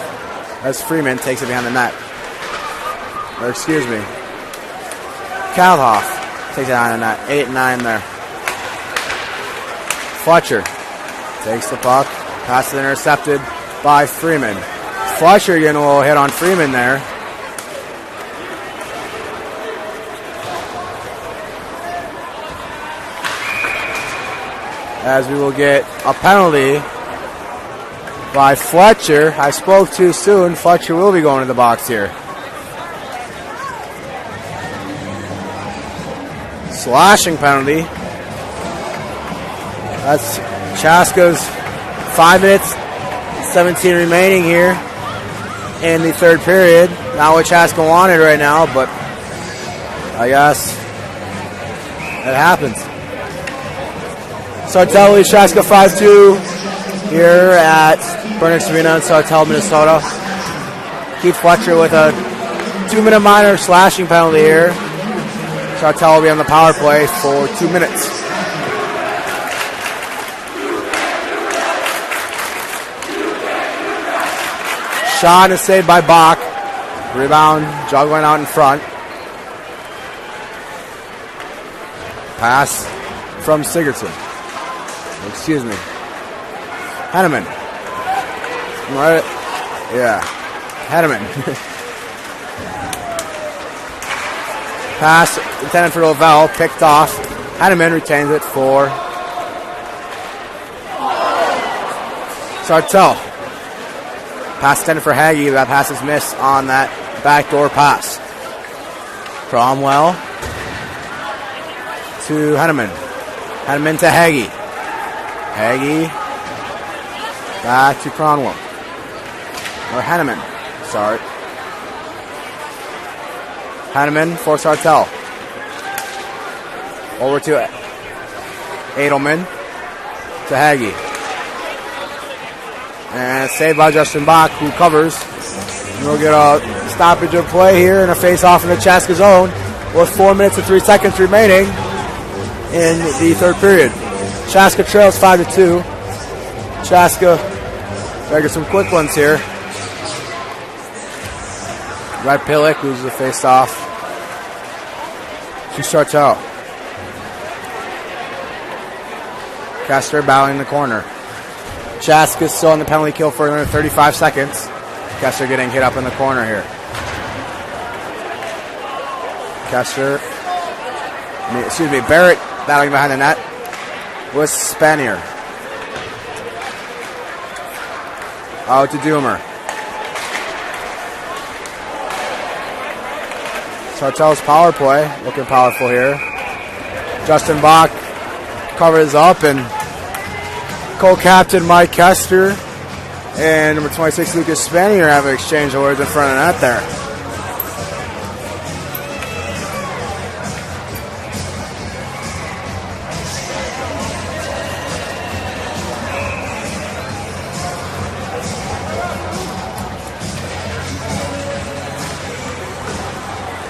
as Freeman takes it behind the net. Or excuse me. Kalhoff takes it behind the net. 8-9 there. Fletcher takes the puck. Pass is intercepted by Freeman. Fletcher getting a little hit on Freeman there. as we will get a penalty by Fletcher. I spoke too soon. Fletcher will be going to the box here. Slashing penalty. That's Chaska's 5 minutes, 17 remaining here in the third period. Not what Chaska wanted right now, but I guess it happens. Sartell leads Chaska 5-2 here at Burnix Arena in Sartell, Minnesota. Keith Fletcher with a 2-minute minor slashing penalty here. Sartell will be on the power play for 2 minutes. Shot is saved by Bach. Rebound, juggling out in front. Pass from Sigurdsson. Excuse me. Henneman. Right? Yeah. Henneman. Pass intended for Lovell, picked off. Henneman retains it for Sartell. Pass intended for Hagee. That pass is missed on that backdoor pass. Cromwell to Henneman. Henneman to Hagee. Hagee back to Cromwell. Or Henneman. Sorry. Henneman for Sartell. Over to Edelman to Hagee. And saved by Justin Bach, who covers. And we'll get a stoppage of play here and a face-off in the Chaska zone with 4 minutes and 3 seconds remaining in the third period. Chaska trails 5-2. Chaska gotta get some quick ones here. Right Pillick loses the face-off. She starts out. Kester battling the corner. Chaska's still on the penalty kill for another 35 seconds. Kester getting hit up in the corner here. Barrett battling behind the net with Spanier. Out to Doomer. Sartell's power play, looking powerful here. Justin Bach covers up, and co-captain Mike Kester and number 26 Lucas Spanier have an exchange of words in front of the net there.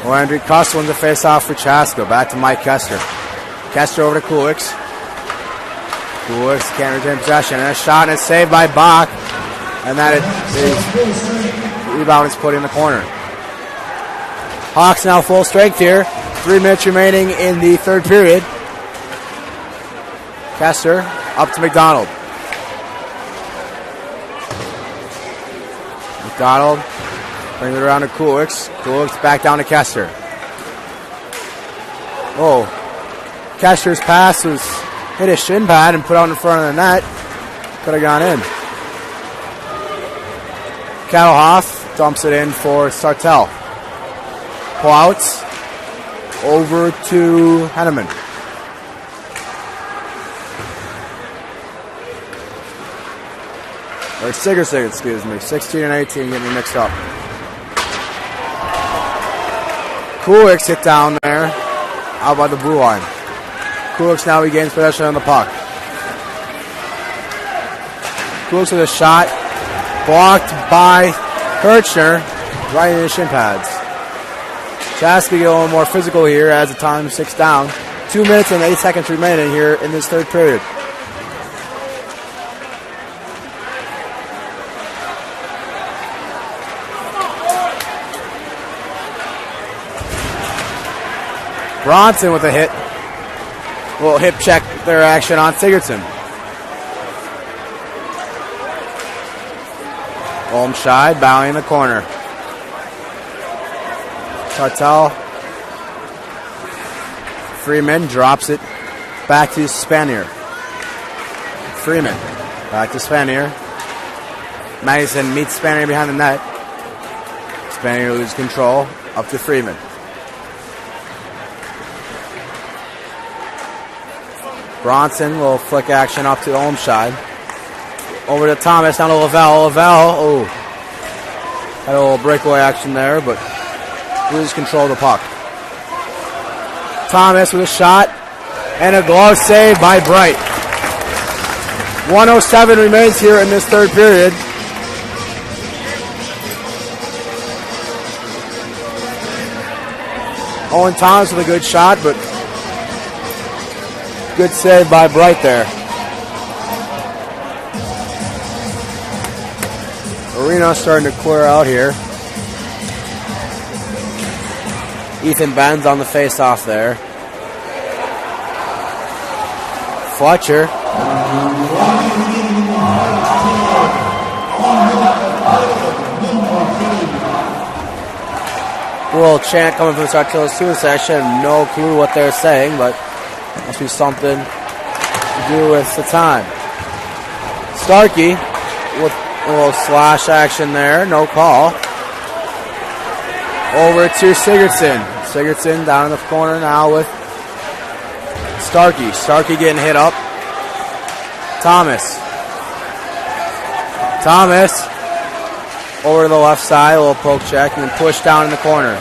Andrew Kuss wins the face-off for Chaska. Back to Mike Kester. Kester over to Kulix. Kulix can't retain possession. And a shot and it's saved by Bach. And that rebound is put in the corner. Hawks now full strength here. 3 minutes remaining in the third period. Kester up to McDonald. McDonald brings it around to Kulix. Kulix back down to Kester. Oh, Kester's pass was hit his shin pad and put out in front of the net. Could have gone in. Kettlehoff dumps it in for Sartell. Plouts over to Henneman. Or Sigurdsson, excuse me. 16 and 18 getting mixed up. Kulix hit down there, out by the blue line. Kulix now regains possession on the puck. Kulix with a shot, blocked by Kirchner, right in his shin pads. Chaska get a little more physical here as the time 6 down. 2 minutes and 8 seconds remaining here in this third period. Bronson with a hit. A little hip check their action on Sigurdsson. Olmscheid bowing in the corner. Sartell. Freeman drops it back to Spanier. Freeman. Back to Spanier. Madison meets Spanier behind the net. Spanier loses control. Up to Freeman. Bronson will flick action up to Olmscheid. Over to Thomas, down to Lavelle. Lavelle, had a little breakaway action there, but loses control of the puck. Thomas with a shot and a glove save by Bright. 1:07 remains here in this third period. Owen Thomas with a good shot, but good save by Bright there. Arena starting to clear out here. Ethan Benz on the face-off there. Fletcher. A little chant coming from the Sartell student section. No clue what they're saying, but must be something to do with the time. Starkey with a little slash action there. No call. Over to Sigurdsson. Sigurdsson down in the corner now with Starkey. Starkey getting hit up. Thomas. Thomas over to the left side. A little poke check and then push down in the corner.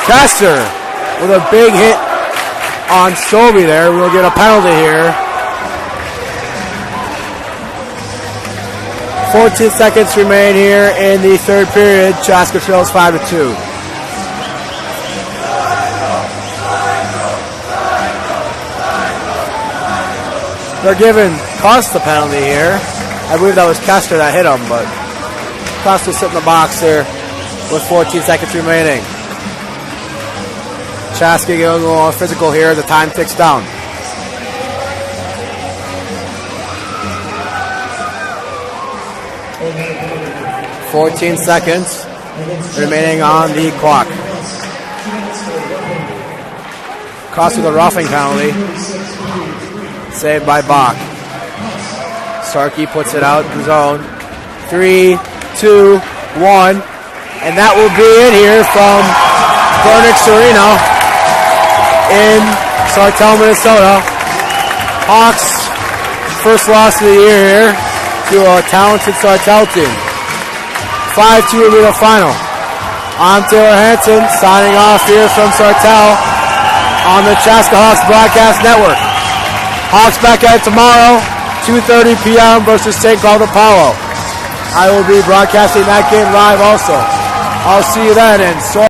Kester with a big hit on Sobey there. We'll get a penalty here. 14 seconds remain here in the third period. Chaska trails 5-2. They're giving Costa the penalty here. I believe that was Kester that hit him, but Costa sitting in the box there with 14 seconds remaining. Chaska getting a little more physical here. The time ticks down. .14 seconds remaining on the clock. Cost of the roughing penalty. Saved by Bach. Starkey puts it out in the zone. 3, 2, 1. And that will be it here from Burnix Arena in Sartell, Minnesota. Hawks first loss of the year here to a talented Sartell team. 5-2 will be the final. I'm Taylor Hansen signing off here from Sartell on the Chaska Hawks Broadcast Network. Hawks back at it tomorrow, 2:30 p.m. versus St. Cloud Apollo. I will be broadcasting that game live also. I'll see you then. And so